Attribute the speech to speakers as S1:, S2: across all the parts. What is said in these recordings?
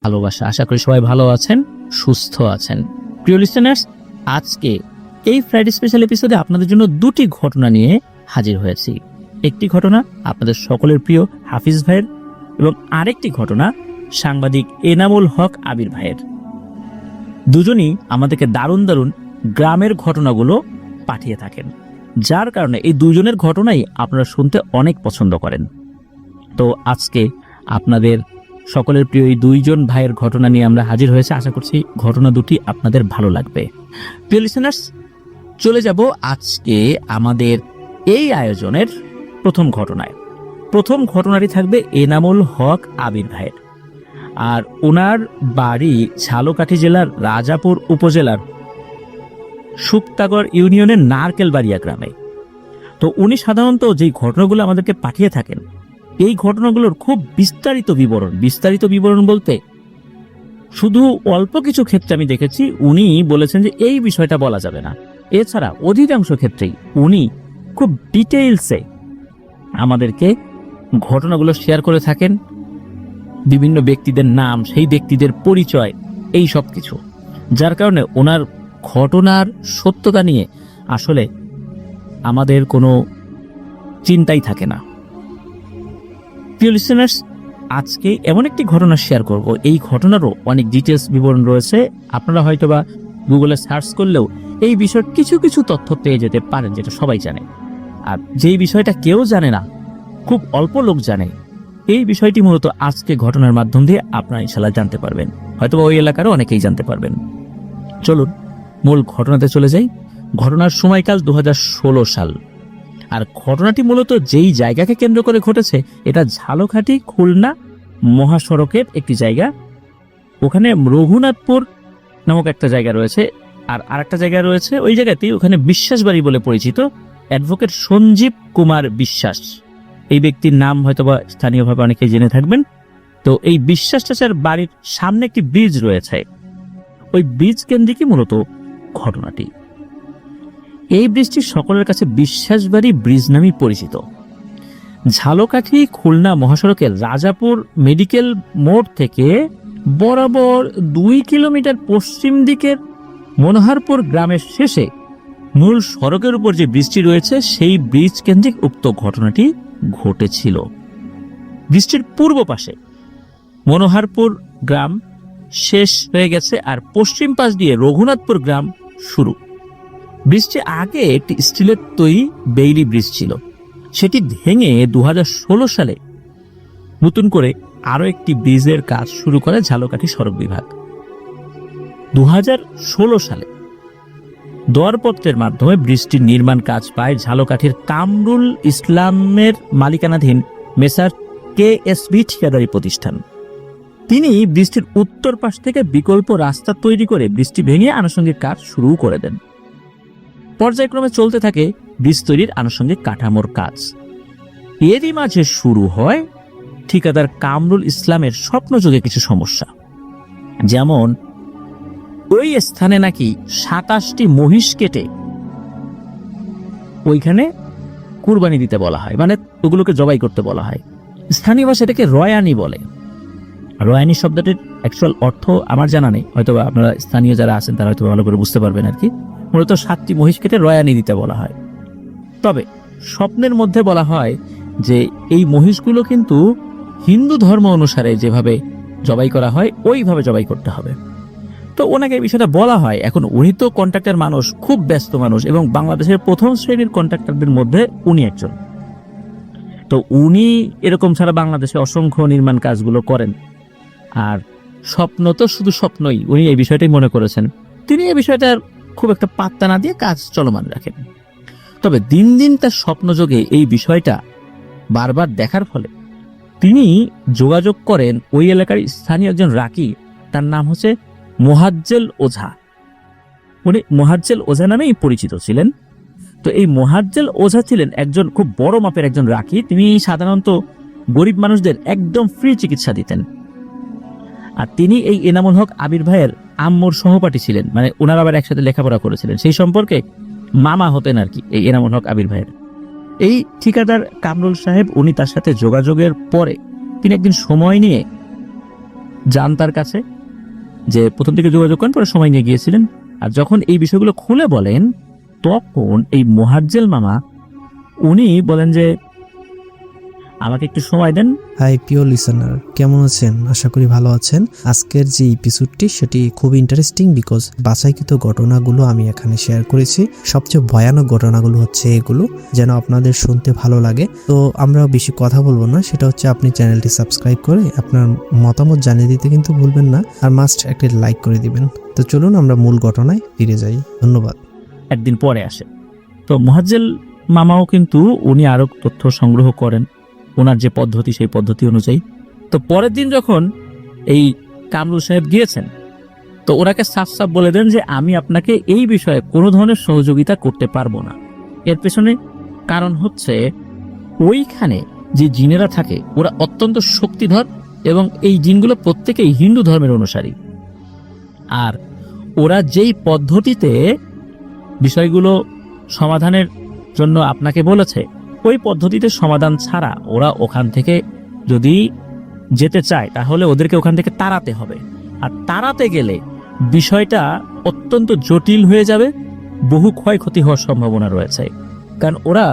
S1: ভালোবাসা। আশা করি সবাই ভালো আছেন, সুস্থ আছেন। প্রিয় লিসেনার্স, আজকে এই ফ্রাইডে স্পেশাল এপিসোডে আপনাদের জন্য দুটি ঘটনা নিয়ে হাজির হয়েছি। একটি ঘটনা আপনাদের সকলের প্রিয় হাফিজ ভাইয়ের এবং আরেকটি ঘটনা সাংবাদিক এনামুল হক আবির ভাইয়ের। দুজনই আমাদেরকে দারুণ দারুণ গ্রামের ঘটনাগুলো পাঠিয়ে থাকেন, যার কারণে এই দুজনের ঘটনাই আপনারা শুনতে অনেক পছন্দ করেন। তো আজকে আপনাদের সকলের প্রিয় এই দুইজন ভাইয়ের ঘটনা নিয়ে আমরা হাজির হয়েছে। আশা করছি ঘটনা দুটি আপনাদের ভালো লাগবে। প্রিয় লিসেনার্স, চলে যাব আজকে আমাদের এই আয়োজনের প্রথম ঘটনায়। প্রথম ঘটনাটি থাকবে এনামুল হক আবির ভাইয়ের, আর ওনার বাড়ি ঝালকাঠি জেলার রাজাপুর উপজেলার শুক্তাগড় ইউনিয়নের নারকেলবাড়িয়া গ্রামে। তো উনি সাধারণত যেই ঘটনাগুলো আমাদেরকে পাঠিয়ে থাকেন, এই ঘটনাগুলোর খুব বিস্তারিত বিবরণ বলতে শুধু অল্প কিছু ক্ষেত্রে আমি দেখেছি উনি বলেছেন যে এই বিষয়টা বলা যাবে না। এছাড়া অধিকাংশ ক্ষেত্রেই উনি খুব ডিটেইলসে আমাদেরকে ঘটনাগুলো শেয়ার করে থাকেন, বিভিন্ন ব্যক্তিদের নাম, সেই ব্যক্তিদের পরিচয়, এই সব কিছু, যার কারণে ওনার ঘটনার সত্যতা নিয়ে আসলে আমাদের কোনো চিন্তাই থাকে না। প্রিয় লিসেনার্স, আজকে এমন একটি ঘটনা শেয়ার করব, এই ঘটনারও অনেক ডিটেলস বিবরণ রয়েছে। আপনারা হয়তোবা গুগলে সার্চ করলেও এই বিষয়ের কিছু কিছু তথ্য পেয়ে যেতে পারেন, যেটা সবাই জানে। আর যেই বিষয়টা কেউ জানে না, খুব অল্প লোক জানে, এই বিষয়টি মূলত আজকে ঘটনার মাধ্যম দিয়ে আপনারা ইনশাআল্লাহ জানতে পারবেন। হয়তোবা ওই এলাকারও অনেকেই জানতে পারবেন। চলুন মূল ঘটনাতে চলে যাই। ঘটনার সময়কাল 2016 সাল, আর ঘটনাটি মূলত যেই জায়গাকে কেন্দ্র করে ঘটেছে, এটা ঝালকাঠি খুলনা মহাসড়কের একটি জায়গা। ওখানে রঘুনাথপুর নামক একটা জায়গা রয়েছে, আর আরেকটা জায়গা রয়েছে ওই জায়গাতেই, ওখানে বিশ্বাস বাড়ি বলে পরিচিত। অ্যাডভোকেট সঞ্জীব কুমার বিশ্বাস, এই ব্যক্তির নাম হয়তোবা স্থানীয়ভাবে অনেকেই জেনে থাকবেন। তো এই বিশ্বাস চাচার বাড়ির সামনে একটি ব্রিজ রয়েছে, ওই ব্রিজ কেন্দ্রিকই মূলত ঘটনাটি। এই ব্রিজটি সকলের কাছে বিশ্বাসবাড়ি ব্রিজ নামেই পরিচিত। ঝালকাঠি খুলনা মহাসড়কের রাজাপুর মেডিকেল মোড় থেকে বরাবর 2 কিলোমিটার পশ্চিম দিকের মনোহরপুর গ্রামের শেষে মূল সড়কের উপর যে ব্রিজটি রয়েছে, সেই ব্রিজ কেন্দ্রিক উক্ত ঘটনাটি ঘটেছিল। ব্রিজটির পূর্ব পাশে মনোহরপুর গ্রাম শেষ হয়ে গেছে, আর পশ্চিম পাশ দিয়ে রঘুনাথপুর গ্রাম শুরু। ব্রিজটি আগে একটি স্টিলের তৈরি বেইলি ব্রিজ ছিল, সেটি ভেঙে 2016 সালে নতুন করে আরো একটি ব্রিজের কাজ শুরু করে ঝালকাঠি সড়ক বিভাগ। 2016 সালে দরপত্রের মাধ্যমে ব্রিজটির নির্মাণ কাজ পায় ঝালকাঠির কামরুল ইসলামের মালিকানাধীন মেসার KSB ঠিকাদারি প্রতিষ্ঠান। তিনি ব্রিজটির উত্তর পাশ থেকে বিকল্প রাস্তা তৈরি করে ব্রিজটি ভেঙে আনুষঙ্গিক কাজ শুরু করে দেন। পর্যায়ক্রমে চলতে থাকে ব্রিজ তৈরির আনুষঙ্গিক কাঠামোর কাজ। এরই মাঝে শুরু হয় ঠিকাদার কামরুল ইসলামের স্বপ্নযোগে কিছু সমস্যা, যেমন ওই স্থানে নাকি 27টি মহিষ কেটে ওইখানে কুরবানি দিতে বলা হয়, মানে ওগুলোকে জবাই করতে বলা হয়। স্থানীয় ভাষা এটাকে রয়ানি বলে। রয়ানি শব্দটির অ্যাকচুয়াল অর্থ আমার জানা নেই, হয়তো আপনারা স্থানীয় যারা আছেন তারা হয়তো ভালো করে বুঝতে পারবেন আর কি। মূলত 7টি মহিষ কেটে রয়ানি দিতে বলা হয়। তবে স্বপ্নের মধ্যে বলা হয় যে এই মহিষগুলো কিন্তু হিন্দু ধর্ম অনুসারে যেভাবে জবাই করা হয় ওইভাবে জবাই করতে হবে। তো ওনাকে এই বিষয়টা বলা হয়। এখন উনি তো কন্ট্রাক্টর মানুষ, খুব ব্যস্ত মানুষ, এবং বাংলাদেশের প্রথম শ্রেণীর কন্ট্রাক্টরদের মধ্যে উনি একজন। তো উনি এরকম ছাড়া বাংলাদেশে অসংখ্য নির্মাণ কাজগুলো করেন। আর স্বপ্ন তো শুধু স্বপ্নই, উনি এই বিষয়টাই মনে করেছেন। তিনি এই বিষয়টার খুব একটা পাত্তা না দিয়ে কাজ চলমান রাখেন। তবে দিন দিন তার স্বপ্নযোগে এই বিষয়টা বারবার দেখার ফলে তিনি যোগাযোগ করেন ওই এলাকার স্থানীয় একজন রাকি, তার নাম হচ্ছে মোহাজ্জেল ওঝা। উনি মোহাজ্জেল ওঝা নামেই পরিচিত ছিলেন। তো এই মোহাজ্জেল ওঝা ছিলেন একজন খুব বড় মাপের একজন রাকি। তিনি সাধারণত গরিব মানুষদের একদম ফ্রি চিকিৎসা দিতেন। আর তিনি এই এনামুল হক আবির ভাইয়ের আম্মুর সহপাঠী ছিলেন, মানে ওনারা আবার একসাথে লেখাপড়া করেছিলেন, সেই সম্পর্কে মামা হতেন আর কি এই এনামুল হক আবির ভাইয়ের। এই ঠিকাদার কামরুল সাহেব, উনি তার সাথে যোগাযোগের পরে তিনি একদিন সময় নিয়ে যান তার কাছে, যে প্রথম দিকে যোগাযোগ করেন, পরে সময় নিয়ে গিয়েছিলেন। আর যখন এই বিষয়গুলো খুলে বলেন, তখন এই মোহাজ্জেল মামা উনি বলেন যে আমাকে একটু সময় দেন।
S2: হাই প্রিয় লিসেনার, কেমন আছেন? আশা করি ভালো আছেন। আজকের যে এপিসোডটি সেটি খুব ইন্টারেস্টিং, বিকজ বাছাইকৃত ঘটনাগুলো আমি এখানে শেয়ার করেছি। সবচেয়ে ভয়ানক ঘটনাগুলো হচ্ছে এগুলো, যেন আপনাদের শুনতে ভালো লাগে। তো আমরা বেশি কথা বলবো না, সেটা হচ্ছে আপনি চ্যানেলটি সাবস্ক্রাইব করে আপনার মতামত জানিয়ে দিতে কিন্তু ভুলবেন না, আর মাস্ট একটি লাইক করে দিবেন। তো চলুন আমরা মূল ঘটনায় ফিরে যাই। ধন্যবাদ।
S1: একদিন পরে আসে, তো মোহাজ্জেল মামাও কিন্তু উনি আরো তথ্য সংগ্রহ করেন ওনার যে পদ্ধতি, সেই পদ্ধতি অনুযায়ী। তো পরের দিন যখন এই কামরুল সাহেব গিয়েছেন, তো ওনাকে সাফ সাফ বলে দেন যে আমি আপনাকে এই বিষয়ে কোনো ধরনের সহযোগিতা করতে পারবো না। এর পেছনে কারণ হচ্ছে ওইখানে যে জিনেরা থাকে ওরা অত্যন্ত শক্তিধর, এবং এই জিনগুলো প্রত্যেকেই হিন্দু ধর্মের অনুসারী। আর ওরা যেই পদ্ধতিতে বিষয়গুলো সমাধানের জন্য আপনাকে বলেছে, ওই পদ্ধতিতে সমাধান ছাড়া ওরা ওখান থেকে যদি যেতে চায় তাহলে ওদেরকে ওখান থেকে তাড়াতে হবে। আর তাড়াতে গেলে বিষয়টা অত্যন্ত জটিল হয়ে যাবে, বহু ক্ষয়ক্ষতি হওয়ার সম্ভাবনা রয়েছে। কারণ ওরা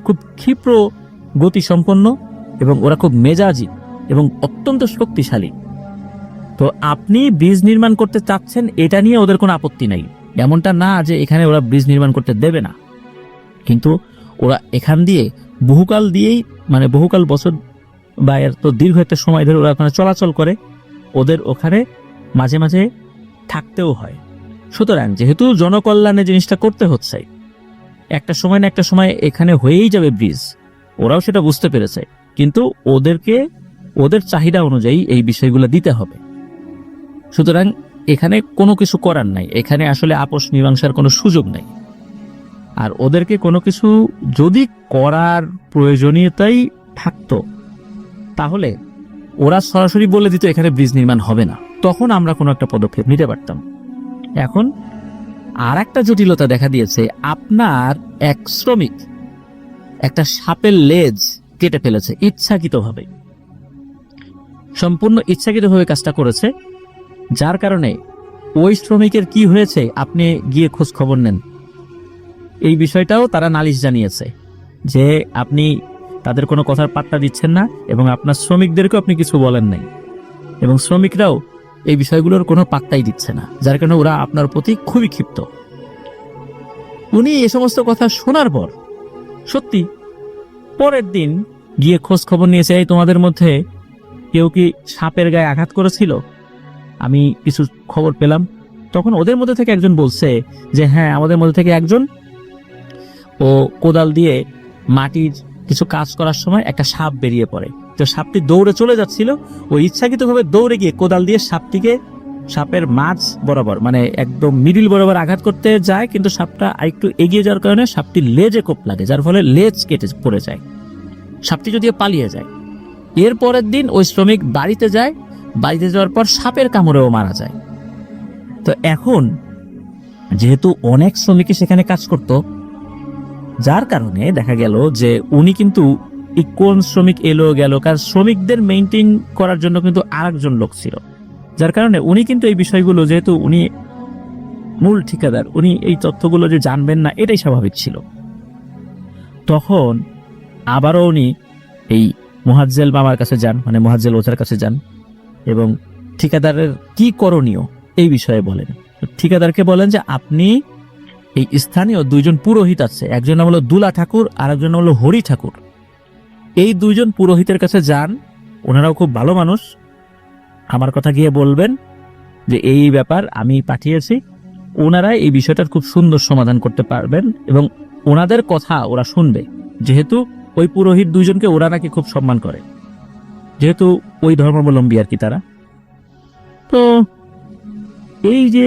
S1: খুব ক্ষিপ্র গতিসম্পন্ন এবং ওরা খুব মেজাজি এবং অত্যন্ত শক্তিশালী। তো আপনি ব্রিজ নির্মাণ করতে চাচ্ছেন, এটা নিয়ে ওদের কোনো আপত্তি নাই। এমনটা না যে এখানে ওরা ব্রিজ নির্মাণ করতে দেবে না, কিন্তু ওরা এখান দিয়ে বহুকাল বছর বা এর তো দীর্ঘ একটা সময় ধরে ওরা ওখানে চলাচল করে, ওদের ওখানে মাঝে মাঝে থাকতেও হয়। সুতরাং যেহেতু জনকল্যাণে জিনিসটা করতে হচ্ছে, একটা সময় না একটা সময় এখানে হয়েই যাবে ব্রিজ, ওরাও সেটা বুঝতে পেরেছে। কিন্তু ওদেরকে ওদের চাহিদা অনুযায়ী এই বিষয়গুলো দিতে হবে। সুতরাং এখানে কোনো কিছু করার নাই, এখানে আসলে আপোষ মীমাংসার কোনো সুযোগ নেই। আর ওদেরকে কোনো কিছু যদি করার প্রয়োজনীয়তাই থাকতো তাহলে ওরা সরাসরি বলে দিত এখানে ব্রিজ নির্মাণ হবে না, তখন আমরা কোনো একটা পদক্ষেপ নিতে পারতাম। এখন আর একটা জটিলতা দেখা দিয়েছে, আপনার এক শ্রমিক একটা সাপের লেজ কেটে ফেলেছে ইচ্ছাকৃতভাবে, সম্পূর্ণ ইচ্ছাকৃতভাবে কাজটা করেছে। যার কারণে ওই শ্রমিকের কি হয়েছে আপনি গিয়ে খোঁজ খবর নেন। এই বিষয়টাও তারা নালিশ জানিয়েছে যে আপনি তাদের কোনো কথার পাত্তা দিচ্ছেন না এবং আপনার শ্রমিকদেরকেও আপনি কিছু বলেন নাই, এবং শ্রমিকরাও এই বিষয়গুলোর কোনো পাত্তাই দিচ্ছে না, যার কারণে ওরা আপনার প্রতি খুবই ক্ষিপ্ত। উনি এই সমস্ত কথা শোনার পর সত্যি পরের দিন গিয়ে খোঁজ খবর নিয়েছে, এই তোমাদের মধ্যে কেউ কি সাপের গায়ে আঘাত করেছিল? আমি কিছু খবর পেলাম। তখন ওদের মধ্যে থেকে একজন বলছে যে হ্যাঁ, আমাদের মধ্যে থেকে একজন ও কোদাল দিয়ে মাটির কিছু কাজ করার সময় একটা সাপ বেরিয়ে পড়ে। তো সাপটি দৌড়ে চলে যাচ্ছিল, ও ইচ্ছাকৃতভাবে দৌড়ে গিয়ে কোদাল দিয়ে সাপের মাঝ বরাবর, মানে একদম মিডিল বরাবর আঘাত করতে যায়, কিন্তু সাপটা আরেকটু এগিয়ে যাওয়ার কারণে সাপটি লেজে কোপ লাগে, যার ফলে লেজ কেটে পড়ে যায়। সাপটি যদিও পালিয়ে যায়। এর পরের দিন ওই শ্রমিক বাড়িতে যায়, বাড়িতে যাওয়ার পর সাপের কামড়েও মারা যায়। তো এখন যেহেতু অনেক শ্রমিকই সেখানে কাজ করত, যার কারণে দেখা গেল যে উনি কিন্তু কোন শ্রমিক এলো গেল, কারণ শ্রমিকদের মেইনটেইন করার জন্য কিন্তু আরেকজন লোক ছিল, যার কারণে উনি কিন্তু এই বিষয়গুলো, যেহেতু উনি মূল ঠিকাদার, উনি এই তথ্যগুলো যে জানবেন না এটাই স্বাভাবিক ছিল। তখন আবারও উনি এই মোহাজ্জেল মামার কাছে যান, মানে মোহাজ্জেল ওঝার কাছে যান, এবং ঠিকাদারের কি করণীয় এই বিষয়ে বলেন। ঠিকাদারকে বলেন যে আপনি এই স্থানীয় দুইজন পুরোহিত আছে, একজন নাম হলো দুলা ঠাকুর আর একজন নাম হলো হরি ঠাকুর, এই দুইজন পুরোহিতের কাছে যান, ওনারাও খুব ভালো মানুষ, আমার কথা গিয়ে বলবেন যে এই ব্যাপার আমি পাঠিয়েছি, ওনারা এই বিষয়টার খুব সুন্দর সমাধান করতে পারবেন এবং ওনাদের কথা ওরা শুনবে, যেহেতু ওই পুরোহিত দুইজনকে ওরা নাকি খুব সম্মান করে, যেহেতু ওই ধর্মাবলম্বী আর কি তারা। তো এই যে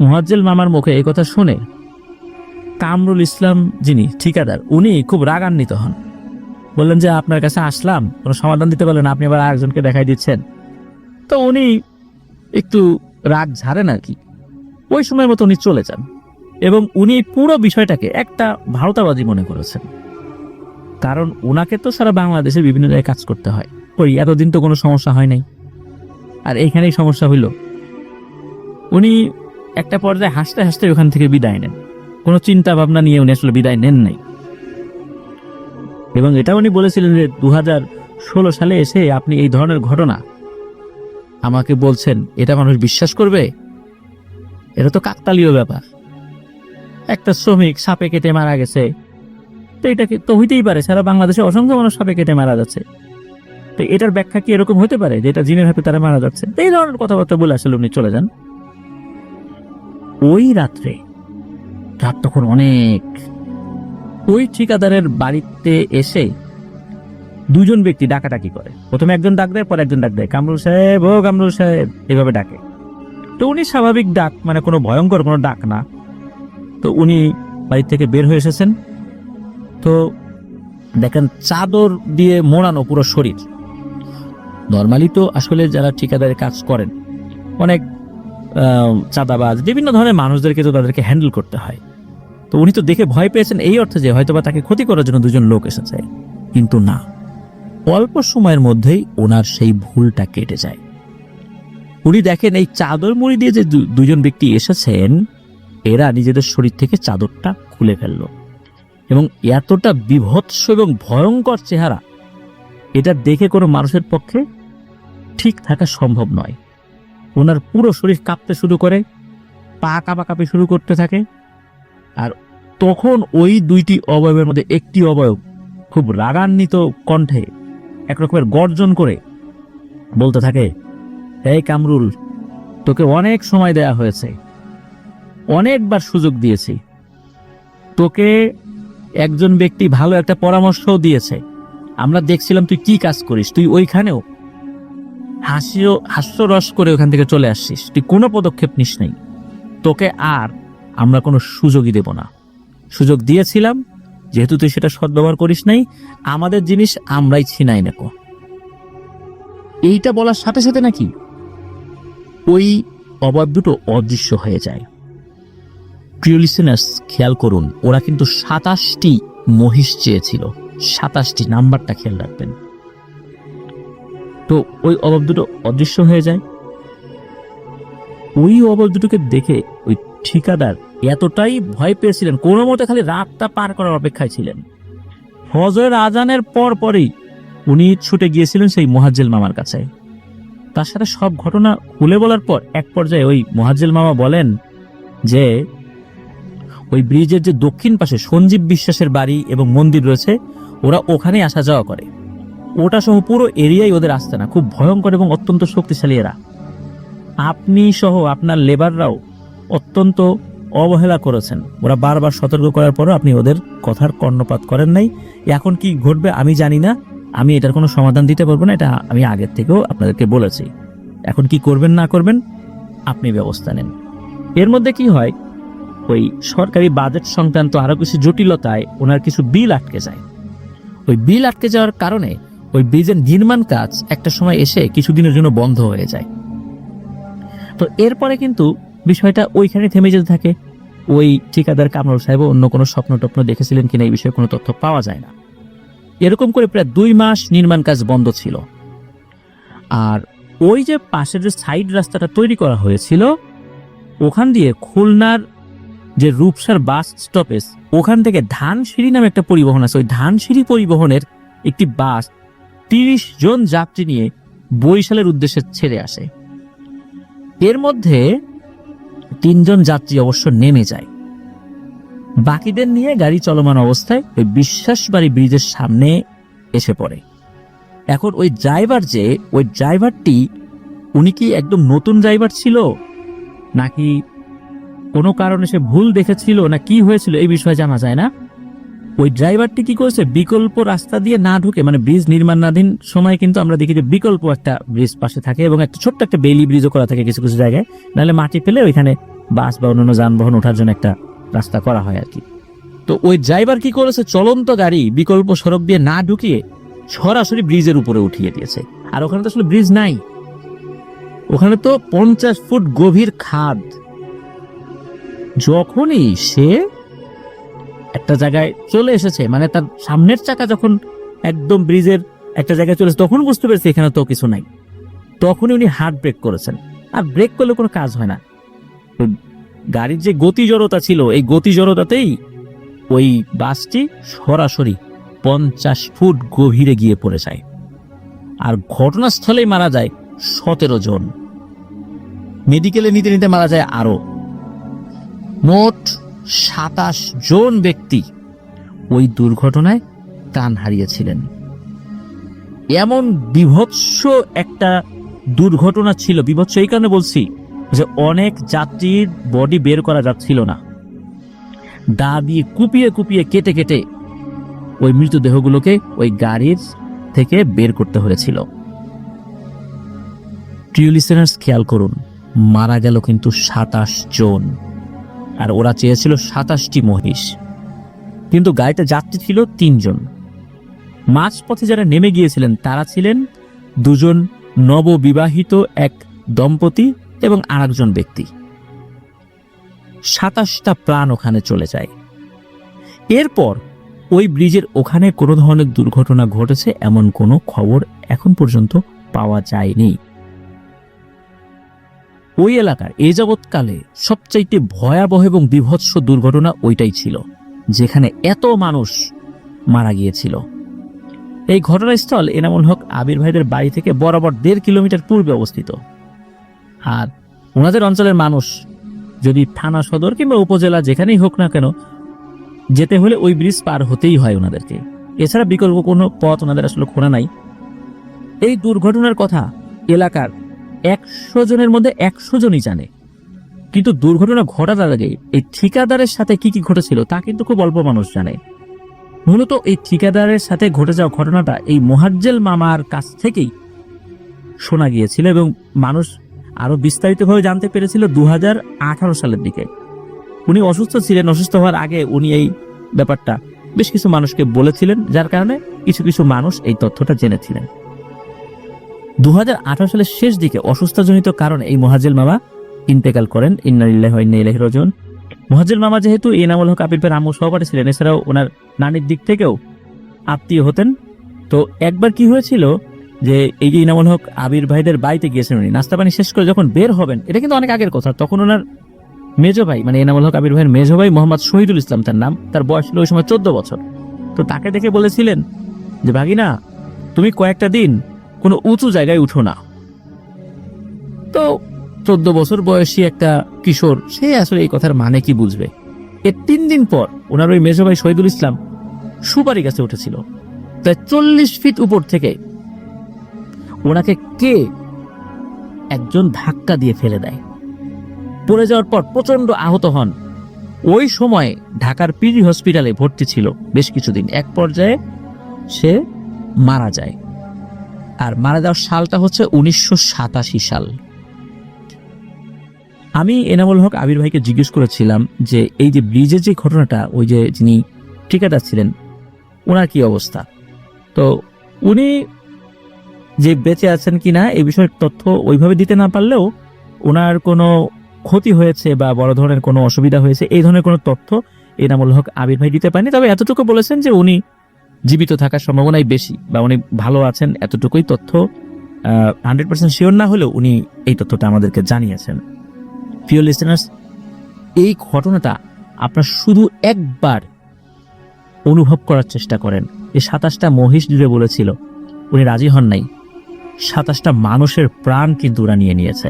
S1: মোহাজ্জেল মামার মুখে এই কথা শুনে কামরুল ইসলাম যিনি ঠিকাদার, উনি খুব রাগান্বিত হন। বললেন যে আপনার কাছে আসলাম, কোনো সমাধান দিতে পারলেন, আপনি আবার আরেকজনকে দেখাই দিচ্ছেন। তো উনি একটু রাগ ঝাড়েন আর কি, ওই সময়ের মতো উনি চলে যান, এবং উনি পুরো বিষয়টাকে একটা ভারতাবাজি মনে করেছেন। কারণ ওনাকে তো সারা বাংলাদেশের বিভিন্ন জায়গায় কাজ করতে হয়, ওই এতদিন তো কোনো সমস্যা হয় নাই। আর এইখানেই সমস্যা হইল। উনি একটা পর্যায়ে হাসতে হাসতে ওখান থেকে বিদায় নেন, কোনো চিন্তা ভাবনা নিয়ে উনি আসলে বিদায় নেন নাই। এবং এটা উনি বলেছিলেন যে 2016 সালে এসে আপনি এই ধরনের ঘটনা আমাকে বলছেন, এটা মানুষ বিশ্বাস করবে? এটা তো কাকতালীয় ব্যাপার। একটা শ্রমিক সাপে কেটে মারা গেছে, তো এটা তো হইতেই পারে, সারা বাংলাদেশে অসংখ্য মানুষ সাপে কেটে মারা যাচ্ছে, তো এটার ব্যাখ্যা কি এরকম হতে পারে যে এটা জিনের হাতে তারা মারা যাচ্ছে? এই ধরনের কথাবার্তা বলে আসলে উনি চলে যান। ওই রাত্রে, রাত তখন অনেক, ওই ঠিকাদারের বাড়িতে এসে দুজন ব্যক্তি ডাকাডাকি করে। প্রথমে একজন ডাক দেয়, পরে একজন ডাক দেয়, কামরুল সাহেব, ও কামরুল সাহেব, এভাবে ডাকে। তো উনি স্বাভাবিক ডাক, মানে কোনো ভয়ঙ্কর কোনো ডাক না। তো উনি বাড়ি থেকে বের হয়ে এসেছেন, তো দেখেন চাদর দিয়ে মোড়ানো পুরো শরীর। নর্মালি তো আসলে যারা ঠিকাদারের কাজ করেন, অনেক চাঁদাবাজ বিভিন্ন ধরনের মানুষদেরকে তো তাদেরকে হ্যান্ডেল করতে হয়। তো উনি তো দেখে ভয় পেয়েছেন এই অর্থে যে হয়তোবা তাকে ক্ষতি করার জন্য দুজন লোক এসেছে, কিন্তু না, অল্প সময়ের মধ্যেই ওনার সেই ভুলটা কেটে যায়। উনি দেখেন এই চাদর মুড়ি দিয়ে যে দুজন ব্যক্তি এসেছেন, এরা নিজেদের শরীর থেকে চাদরটা খুলে ফেলল, এবং এতটা বিভৎস এবং ভয়ঙ্কর চেহারা, এটা দেখে কোনো মানুষের পক্ষে ঠিক থাকা সম্ভব নয়। ওনার পুরো শরীর কাঁপতে শুরু করে, পা কাঁপাকাঁপি শুরু করতে থাকে। আর তখন ওই দুইটি অবয়বের মধ্যে একটি অবয়ব খুব রাগান্বিত কণ্ঠে একরকমের গর্জন করে বলতে থাকে, এই কামরুল, তোকে অনেক সময় দেয়া হয়েছে, অনেকবার সুযোগ দিয়েছি, তোকে একজন ব্যক্তি ভালো একটা পরামর্শও দিয়েছে, আমরা দেখছিলাম তুই কি কাজ করিস, তুই ওইখানেও হাস্যরস করে ওখান থেকে চলে আসছিস, তুই কোনো পদক্ষেপ নিস নাই, তোকে আর আমরা কোনো সুযোগই দেব না। সুযোগ দিয়েছিলাম, যেহেতু তুই সেটা সদ্ব্যবহার করিস নাই, আমাদের জিনিস আমরাই ছিনাই নেব। এইটা বলার সাথে সাথে নাকি ওই অবয়ব দুটো অদৃশ্য হয়ে যায়। প্রিয় লিসেনার্স, খেয়াল করুন, ওরা কিন্তু 27টি মহিষ চেয়েছিল, 27টি, নাম্বারটা খেয়াল রাখবেন। তো ওই অবয়ব দুটো অদৃশ্য হয়ে যায়। ওই অবয়ব দুটোকে দেখে ওই ঠিকাদার এতটাই ভয় পেয়েছিলেন, কোনো মতে খালি রাতটা পার করার অপেক্ষায় ছিলেন। ফজরের আজানের পর পরেই উনি ছুটে গিয়েছিলেন সেই মোহাজ্জেল মামার কাছে। তার সাথে সব ঘটনা খুলে বলার পর এক পর্যায়ে ওই মোহাজ্জেল মামা বলেন যে ওই ব্রিজের যে দক্ষিণ পাশে সঞ্জীব বিশ্বাসের বাড়ি এবং মন্দির রয়েছে, ওরা ওখানে আসা যাওয়া করে, ওটা সহ পুরো এরিয়াই ওদের আস্তানা, খুব ভয়ঙ্কর এবং অত্যন্ত শক্তিশালী এরা। আপনি সহ আপনার লেবাররাও অত্যন্ত অবহেলা করেছেন, ওরা বারবার সতর্ক করার পরও আপনি ওদের কথার কর্ণপাত করেন নাই। এখন কি ঘটবে আমি জানি না, আমি এটার কোনো সমাধান দিতে পারবো না, এটা আমি আগের থেকেও আপনাদেরকে বলেছি। এখন কি করবেন না করবেন আপনি ব্যবস্থা নেন। এর মধ্যে কি হয়, ওই সরকারি বাজেট সংক্রান্ত আরো কিছু জটিলতায় ওনার কিছু বিল আটকে যায়। ওই বিল আটকে যাওয়ার কারণে ওই ব্রিজের নির্মাণ কাজ একটা সময় এসে কিছুদিনের জন্য বন্ধ হয়ে যায়। তো এরপরে কিন্তু বিষয়টা ওইখানে থেমে যেতে থাকে। ওই ঠিকাদার কামরুল সাহেব অন্য কোনো স্বপ্ন টপ্ন দেখেছিলেন কিনা এই বিষয়ে কোনো তথ্য পাওয়া যায় না। এরকম করে প্রায় 2 মাস নির্মাণ কাজ বন্ধ ছিল। আর ওই যে পাশের যে সাইড রাস্তাটা তৈরি করা হয়েছিল, ওখান দিয়ে খুলনার যে রূপসার বাস স্টপেজ, ওখান থেকে ধানসিঁড়ি নামে একটা পরিবহন আছে, ওই ধানসিঁড়ি পরিবহনের একটি বাস 30 জন যাত্রী নিয়ে বরিশালের উদ্দেশ্যে ছেড়ে আসে। এর মধ্যে 3 জন যাত্রী অবশ্য নেমে যায়, বাকিদের নিয়ে গাড়ি চলমান অবস্থায় ওই বিশ্বাসবাড়ি ব্রিজের সামনে এসে পড়ে। এখন ওই ড্রাইভারটি উনি কি একদম নতুন ড্রাইভার ছিল, নাকি কোনো কারণে সে ভুল দেখেছিল, না কি হয়েছিল এই বিষয়ে জানা যায় না। ওই ড্রাইভারটি কি করেছে, বিকল্প রাস্তা দিয়ে না ঢুকে, মানে ব্রিজ নির্মাণাধীন সময় কিন্তু আমরা দেখি যে বিকল্প একটা ব্রিজ পাশে থাকে এবং একটা ছোট্ট একটা বেইলি ব্রিজও করা থাকে কিছু কিছু জায়গায়, নাহলে মাটি ফেলে ওইখানে বাস বা অন্যান্য যানবাহন ওঠার জন্য একটা রাস্তা করা হয় আর কি। তো ওই ড্রাইভার কি করেছে, চলন্ত গাড়ি বিকল্প সড়ক দিয়ে না ঢুকিয়ে সরাসরি ব্রিজের উপরে উঠিয়ে দিয়েছে। আর ওখানে তো আসলে ব্রিজ নাই, ওখানে তো 50 ফুট গভীর খাদ। যখনই সে একটা জায়গায় চলে এসেছে, মানে তার সামনের চাকা যখন একদম ব্রিজের একটা জায়গায় চলে এসেছে, তখন বুঝতে পেরেছে এখানে তো কিছু নাই। তখনই উনি হার্ট ব্রেক করেছেন। আর ব্রেক করলে কোনো কাজ হয় না, গাড়ির যে গতি জড়তা ছিল এই গতি জড়তাতেই ওই বাসটি সরাসরি 50 ফুট গভীরে গিয়ে পড়ে যায়। আর ঘটনাস্থলেই মারা যায় 17 জন, মেডিকেলে নিতে নিতে মারা যায় আরো। মোট 27 জন ব্যক্তি ওই দুর্ঘটনায় প্রাণ হারিয়েছিলেন। এমন বিভৎস একটা দুর্ঘটনা ছিল। বিভৎস এই কারণে বলছি যে অনেক যাত্রীর বডি বের করা যাচ্ছিল না, দা দিয়ে কুপিয়ে কুপিয়ে কেটে কেটে ওই মৃতদেহগুলোকে ওই গাড়ির থেকে বের করতে হয়েছিল। প্রিয় লিসেনার্স, খেয়াল করুন, মারা গেল কিন্তু 27 জন, আর ওরা চেয়েছিল 27টি মহিষ, কিন্তু গাড়িতে যাত্রী ছিল 3 জন। মাঝপথে যারা নেমে গিয়েছিলেন তারা ছিলেন 2 জন নববিবাহিত এক দম্পতি এবং আরেকজন ব্যক্তি। 27টা প্রাণ ওখানে চলে যায়। এরপর ওই ব্রিজের ওখানে কোনো ধরনের দুর্ঘটনা ঘটেছে এমন কোনো খবর এখন পর্যন্ত পাওয়া যায়নি। ওই এলাকার এ যাবৎকালে সবচাইতে ভয়াবহ এবং বিভৎস দুর্ঘটনা ওইটাই ছিল, যেখানে এত মানুষ মারা গিয়েছিল। এই ঘটনাস্থল এনামুল হক আবির ভাইদের বাড়ি থেকে বরাবর 1.5 কিলোমিটার পূর্বে অবস্থিত। আর ওনাদের অঞ্চলের মানুষ যদি থানা সদর কিংবা উপজেলা যেখানেই হোক না কেন যেতে হলে ওই ব্রিজ পার হতেই হয় ওনাদেরকে, এছাড়া বিকল্প কোনো পথ ওনাদের আসলে খোলা নাই। এই দুর্ঘটনার কথা এলাকার 100 জনের মধ্যে 100 জনই জানে, কিন্তু দুর্ঘটনা ঘটার আগে এই ঠিকাদারের সাথে কি কি ঘটেছিল তা কিন্তু খুব অল্প মানুষ জানে। মূলত এই ঠিকাদারের সাথে ঘটে যাওয়া ঘটনাটা এই মোহাজ্জেল মামার কাছ থেকেই শোনা গিয়েছিল এবং মানুষ আরো বিস্তারিতভাবে জানতে পেরেছিল 2018 সালের দিকে। উনি অসুস্থ ছিলেন, অসুস্থ হওয়ার আগে উনি এই ব্যাপারটা বেশ কিছু মানুষকে বলেছিলেন, যার কারণে কিছু কিছু মানুষ এই তথ্যটা জেনেছিলেন। 2018 সালের শেষ দিকে অসুস্থজনিত কারণে এই মোহাজ্জেল মামা ইন্তেকাল করেন। ইন্না লিল্লাহি ওয়া ইন্না ইলাইহি রাজিউন। মোহাজ্জেল মামা যেহেতু এনামুল হক আবির ভাইয়ের আম্মু সহপাঠী ছিলেন, এছাড়াও ওনার নানির দিক থেকেও আত্মীয় হতেন। তো একবার কি হয়েছিল যে এই যে এনামুল হক আবির ভাইদের বাড়িতে গিয়েছেন উনি, নাস্তা পানি শেষ করে যখন বের হবেন, এটা কিন্তু অনেক আগের কথা, তখন ওনার মেজো ভাই মানে এনামুল হক আবির ভাইয়ের মেজো ভাই মোহাম্মদ শহীদুল ইসলাম তার নাম, তার বয়স ছিল ওই সময় 14 বছর। তো তাকে দেখে বলেছিলেন যে ভাগিনা তুমি কয়েকটা দিন কোনো উঁচু জায়গায় উঠো না। তো 14 বছর বয়সী একটা কিশোর, সে আসলে এই কথার মানে কি বুঝবে। এর 3 দিন পর ওনার ওই মেজো ভাই শহীদুল ইসলাম সুপারি গাছে উঠেছিল, প্রায় 40 ফিট উপর থেকে ওনাকে কে একজন ধাক্কা দিয়ে ফেলে দেয়। পড়ে যাওয়ার পর প্রচন্ড আহত হন। ওই সময় ঢাকার পিজি হসপিটালে ভর্তি ছিল বেশ কিছুদিন। এক পর্যায়ে সে মারা যায়, আর মারা যাওয়ার সালটা হচ্ছে 1987 সাল। আমি এনামুল হক আবির ভাইকে জিজ্ঞেস করেছিলাম যে এই যে ব্রিজের যে ঘটনাটা, ওই যে যিনি ঠিকাদার ছিলেন ওনার কি অবস্থা। তো উনি যে বেঁচে আছেন কিনা এই বিষয়ে তথ্য ওইভাবে দিতে না পারলেও ওনার কোনো ক্ষতি হয়েছে বা বড় ধরনের কোনো অসুবিধা হয়েছে এই ধরনের কোনো তথ্য এনামুল হক আবির ভাই দিতে পারেনি। তবে এতটুকু বলেছেন যে উনি জীবিত থাকার সম্ভাবনাই বেশি বা উনি ভালো আছেন, এতটুকুই তথ্য 100% শিওর না হলেও উনি এই তথ্যটা আমাদেরকে জানিয়েছেন। প্রিয় লিসেনার্স, এই ঘটনাটা আপনারা শুধু একবার অনুভব করার চেষ্টা করেন। এই 27টা মহিষ জুড়ে বলেছিল, উনি রাজি হন নাই, 27টা মানুষের প্রাণ কিন্তু ওরা নিয়ে নিয়েছে।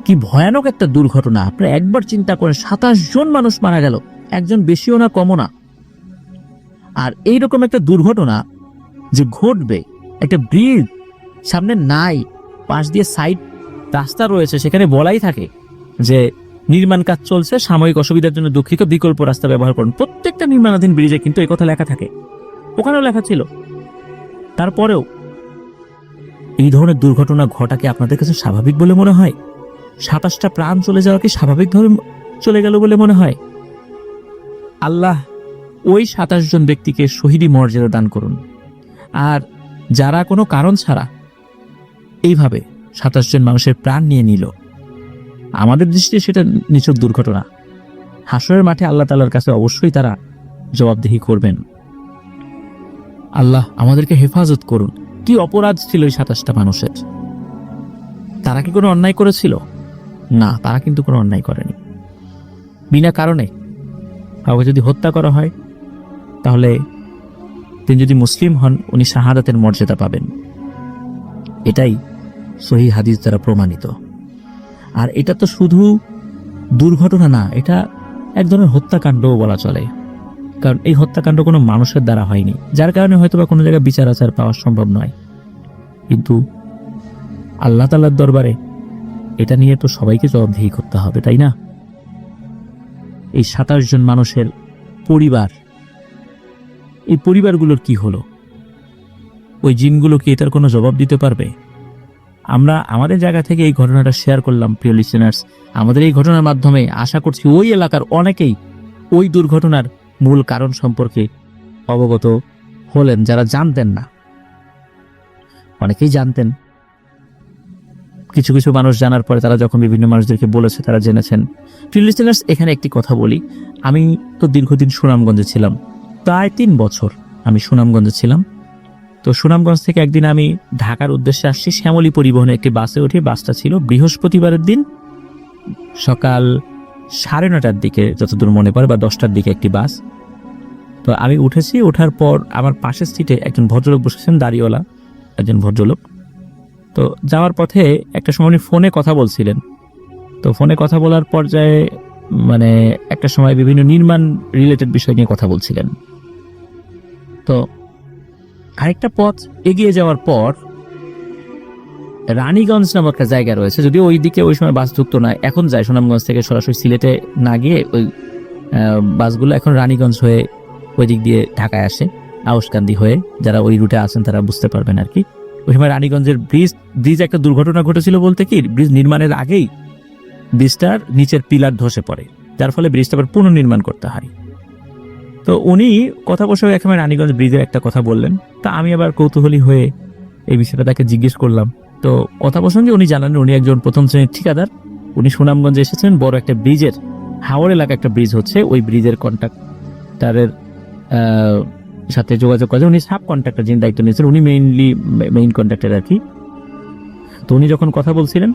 S1: কি ভয়ানক একটা দুর্ঘটনা আপনারা একবার চিন্তা করেন। 27 জন মানুষ মারা গেল, একজন বেশিও না কমও না। আর এইরকম একটা দুর্ঘটনা যে ঘটবে, একটা ব্রিজ সামনে নাই, পাশ দিয়ে সাইড রাস্তা রয়েছে, সেখানে বলাই থাকে যে নির্মাণ কাজ চলছে, সাময়িক অসুবিধার জন্য দুঃখিত, বিকল্প রাস্তা ব্যবহার করুন। প্রত্যেকটা নির্মাণাধীন ব্রিজে কিন্তু এই কথা লেখা থাকে, ওখানেও লেখা ছিল। তারপরেও এই ধরনের দুর্ঘটনা ঘটা কি আপনাদের কাছে স্বাভাবিক বলে মনে হয়? 27টা প্রাণ চলে যাওয়া কি স্বাভাবিক ধরে চলে গেল বলে মনে হয়? আল্লাহ ওই 27 জন ব্যক্তিকে শহীদি মর্যাদা দান করুন। আর যারা কোনো কারণ ছাড়া এইভাবে 27 জন মানুষের প্রাণ নিয়ে নিল, আমাদের দৃষ্টিতে সেটা নিছক দুর্ঘটনা। হাসরের মাঠে আল্লাহ তাআলার কাছে অবশ্যই তারা জবাবদিহি করবেন। আল্লাহ আমাদেরকে হেফাজত করুন। কি অপরাধ ছিল এই 27টা মানুষের। তারা কি কোনো অন্যায় করেছিল? না, তারা কিন্তু কোনো অন্যায় করেনি। বিনা কারণে কাউকে যদি হত্যা করা হয়, তাহলে তিনি যদি মুসলিম হন, উনি শাহাদাতের মর্যাদা পাবেন। এটাই সহিহ হাদিস দ্বারা প্রমাণিত। আর এটা তো শুধু দুর্ঘটনা না, এটা এক ধরনের হত্যাকাণ্ডও বলা চলে। কারণ এই হত্যাকাণ্ড কোনো মানুষের দ্বারা হয়নি, যার কারণে হয়তো বা কোনো জায়গায় বিচার আচার পাওয়া সম্ভব নয়। কিন্তু আল্লাহ তাআলার দরবারে এটা নিয়ে তো সবাইকে জবাবদিহি করতে হবে, তাই না? এই 27 জন মানুষের পরিবার, এই পরিবারগুলোর কি হলো? ওই জিনগুলো কি এটার কোনো জবাব দিতে পারবে? আমরা আমাদের জায়গা থেকে এই ঘটনাটা শেয়ার করলাম প্রিয় লিসেনার্স। আমাদের এই ঘটনার মাধ্যমে আশা করছি ওই এলাকার অনেকেই ওই দুর্ঘটনার মূল কারণ সম্পর্কে অবগত হলেন, যারা জানতেন না। অনেকেই জানতেন, কিছু কিছু মানুষ জানার পরে তারা যখন বিভিন্ন মানুষদেরকে বলেছে, তারা জেনেছেন। প্রিয় লিসেনার্স, এখানে একটি কথা বলি। আমি তো দীর্ঘদিন সুনামগঞ্জে ছিলাম, প্রায় 3 বছর আমি সুনামগঞ্জে ছিলাম। তো সুনামগঞ্জ থেকে একদিন আমি ঢাকার উদ্দেশ্যে আসছি শ্যামলী পরিবহনে একটি বাসে উঠে। বাসটা ছিল বৃহস্পতিবারের দিন সকাল 9:30টার দিকে, যতদূর মনে পড়ে, বা 10টার দিকে একটি বাস। তো আমি উঠেছি। ওঠার পর আমার পাশের সিটে একজন ভদ্রলোক বসেছেন, দাড়িওয়ালা একজন ভদ্রলোক। তো যাওয়ার পথে একটা সময় উনি ফোনে কথা বলছিলেন। তো ফোনে কথা বলার পর্যায়ে মানে একটা সময় বিভিন্ন নির্মাণ রিলেটেড বিষয় নিয়ে কথা বলছিলেন। তো আরেকটা পথ এগিয়ে যাওয়ার পর রানীগঞ্জ নামক একটা জায়গা রয়েছে, যদিও ওই দিকে ওই সময় বাস ঢুকতো না, এখন যায় সুনামগঞ্জ থেকে সরাসরি সিলেটে না গিয়ে ওই বাসগুলো এখন রানীগঞ্জ হয়ে ওই দিক দিয়ে ঢাকায় আসে, আউশকান্দি হয়ে। যারা ওই রুটে আছেন তারা বুঝতে পারবেন আর কি। ওই সময় রানীগঞ্জের ব্রিজ একটা দুর্ঘটনা ঘটেছিল, বলতে কি ব্রিজ নির্মাণের আগেই ব্রিজটার নিচের পিলার ধসে পড়ে, যার ফলে ব্রিজটা আবার পুনর্নির্মাণ করতে হয়। তো উনি কথা বসে একেবারে রানীগঞ্জ ব্রিজের একটা কথা বললেন। তা আমি আবার কৌতূহলী হয়ে এই বিষয়টা তাকে জিজ্ঞেস করলাম। তো কথা প্রসঙ্গে উনি জানালেন উনি একজন প্রথম শ্রেণীর ঠিকাদার। উনি সুনামগঞ্জে এসেছেন বড় একটা ব্রিজের, হাওড় এলাকা একটা ব্রিজ হচ্ছে, ওই ব্রিজের কন্ট্রাক্টরের সাথে যোগাযোগ করে। উনি সাব কন্ট্রাক্টর যিনি দায়িত্ব নিয়েছেন, উনি মেইন কন্ট্রাক্টর আর কি। তো উনি যখন কথা বলছিলেন,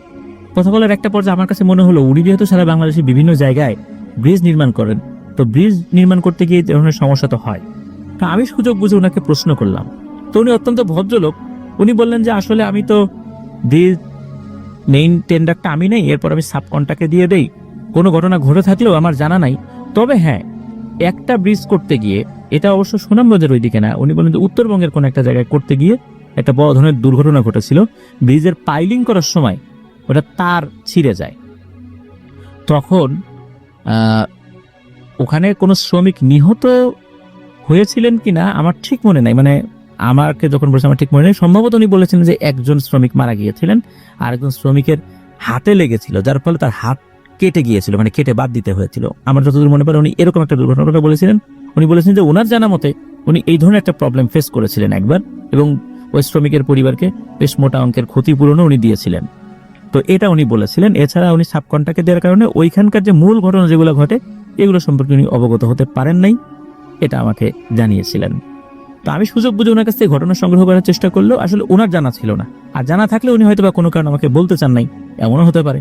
S1: কথা বলার একটা পর্যায়ে আমার কাছে মনে হলো উনি যেহেতু সারা বাংলাদেশে বিভিন্ন জায়গায় ব্রিজ নির্মাণ করেন, তো ব্রিজ নির্মাণ করতে গিয়ে ধরনের সমস্যা তো হয়। তা আমি সুযোগ বুঝে ওনাকে প্রশ্ন করলাম। তো উনি অত্যন্ত ভদ্রলোক। উনি বললেন যে আসলে আমি তো ব্রিজ মেইন টেন্ডারটা আমি নেই, এরপর আমি সাব কন্ট্রাক্টে দিয়ে দেই। কোনো ঘটনা ঘটে থাকলেও আমার জানা নাই। তবে হ্যাঁ, একটা ব্রিজ করতে গিয়ে, এটা অবশ্য সুনামগঞ্জের ওইদিকে না, উনি বলেন যে উত্তরবঙ্গের কোন একটা জায়গায় করতে গিয়ে একটা বড় ধরনের দুর্ঘটনা ঘটেছিল। ব্রিজের পাইলিং করার সময় ওটা তার ছিঁড়ে যায়। তখন ওখানে কোনো শ্রমিক নিহত হয়েছিলেন কিনা আমার ঠিক মনে নাই, মানে আমাকে যখন বলেছে আমার ঠিক মনে নেই। সম্ভবত উনি বলেছিলেন যে একজন শ্রমিক মারা গিয়েছিলেন, আর একজন শ্রমিকের হাতে লেগেছিল, যার ফলে তার হাত কেটে গিয়েছিল, মানে কেটে বাদ দিতে হয়েছিল। আমার যতদূর মনে পড়ে উনি এরকম একটা দুর্ঘটনার কথা বলেছিলেন। উনি বলেছেন যে ওনার জানা মতে উনি এই ধরনের একটা প্রবলেম ফেস করেছিলেন একবার, এবং ওই শ্রমিকের পরিবারকে বেশ মোটা অঙ্কের ক্ষতিপূরণও উনি দিয়েছিলেন। তো এটা উনি বলেছিলেন। এছাড়া উনি সাব কন্ট্রাক্টে দেওয়ার কারণে ওইখানকার যে মূল ঘটনা যেগুলো ঘটে এগুলো সম্পর্কে উনি অবগত হতে পারেন নাই, এটা আমাকে জানিয়েছিলেন। তো আমি সুযোগ বুঝে ওনার কাছ থেকে ঘটনা সংগ্রহ করার চেষ্টা করলেও আসলে ওনার জানা ছিল না, আর জানা থাকলে উনি হয়তো বা কোনো কারণে আমাকে বলতে চান নাই, এমনও হতে পারে।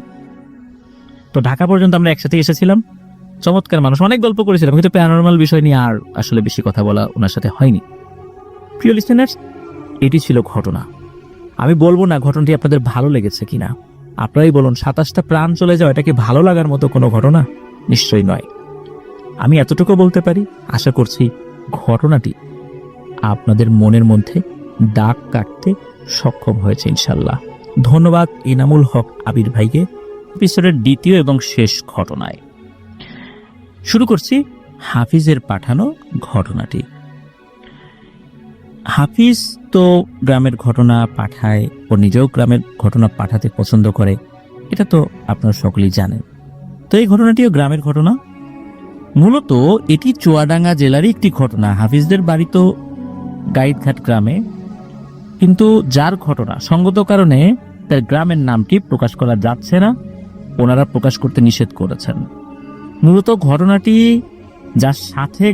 S1: তো ঢাকা পর্যন্ত আমরা একসাথে এসেছিলাম। চমৎকার মানুষ, অনেক গল্প করেছিলাম, কিন্তু প্যারানরমাল বিষয় নিয়ে আর আসলে বেশি কথা বলা ওনার সাথে হয়নি। প্রিয় লিসেনার্স, এটি ছিল ঘটনা। আমি বলবো না ঘটনাটি আপনাদের ভালো লেগেছে কিনা, আপনারাই বলুন। 27টা প্রাণ চলে যাওয়া, এটা কি ভালো লাগার মতো কোনো ঘটনা? নিশ্চয়ই নয়। আমি এতটুকু বলতে পারি, আশা করছি ঘটনাটি আপনাদের মনের মধ্যে দাগ কাটতে সক্ষম হয়েছে ইনশাল্লাহ। ধন্যবাদ ইনামুল হক আবির ভাইকে এপিসোডের দ্বিতীয় এবং শেষ ঘটনায়। শুরু করছি হাফিজের পাঠানো ঘটনাটি। হাফিজ তো গ্রামের ঘটনা পাঠায়, ও নিজেও গ্রামের ঘটনা পাঠাতে পছন্দ করে, এটা তো আপনারা সকলেই জানেন। তো এই ঘটনাটিও গ্রামের ঘটনা। মূলত এটি চুয়াডাঙ্গা জেলারই একটি ঘটনা। হাফিজদের বাড়ি তো গাইডঘাট গ্রামে, কিন্তু যার ঘটনা সঙ্গত কারণে তার গ্রামের নামটি প্রকাশ করা যাচ্ছে না, ওনারা প্রকাশ করতে নিষেধ করেছেন। মূলত ঘটনাটি যার সাথে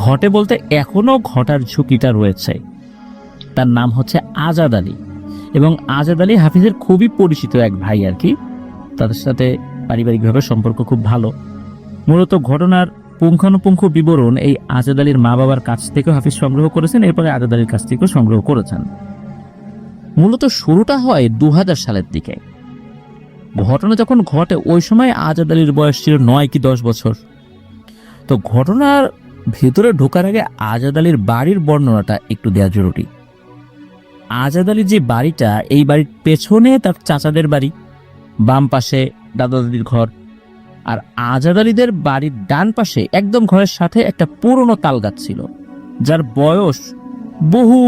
S1: ঘটে বলতে এখনো ঘটার ঝুঁকিটা রয়েছে, তার নাম হচ্ছে আজাদ আলী। এবং আজাদ আলী হাফিজের খুবই পরিচিত এক ভাই আর কি, তাদের সাথে পারিবারিকভাবে সম্পর্ক খুব ভালো। মূলত ঘটনার পুঙ্খানুপুঙ্খ বিবরণ এই আজাদ আলীর মা বাবার কাছ থেকেও হাফিজ সংগ্রহ করেছেন, এরপরে আজাদ আলীর কাছ থেকেও সংগ্রহ করেছেন। মূলত শুরুটা হয় 2000 সালের দিকে। ঘটনা যখন ঘটে ওই সময় আজাদ আলীর বয়স ছিল 9 কি 10 বছর। তো ঘটনার ভেতরে ঢোকার আগে আজাদ আলীর বাড়ির বর্ণনাটা একটু দেওয়া জরুরি। আজাদ আলীর যে বাড়িটা, এই বাড়ির পেছনে তার চাচাদের বাড়ি, বাম পাশে দাদা দাদির ঘর, আর আজাদ আলীদের বাড়ির ডান পাশে একদম ঘরের সাথে একটা পুরনো তাল গাছ ছিল, যার বয়স বহু,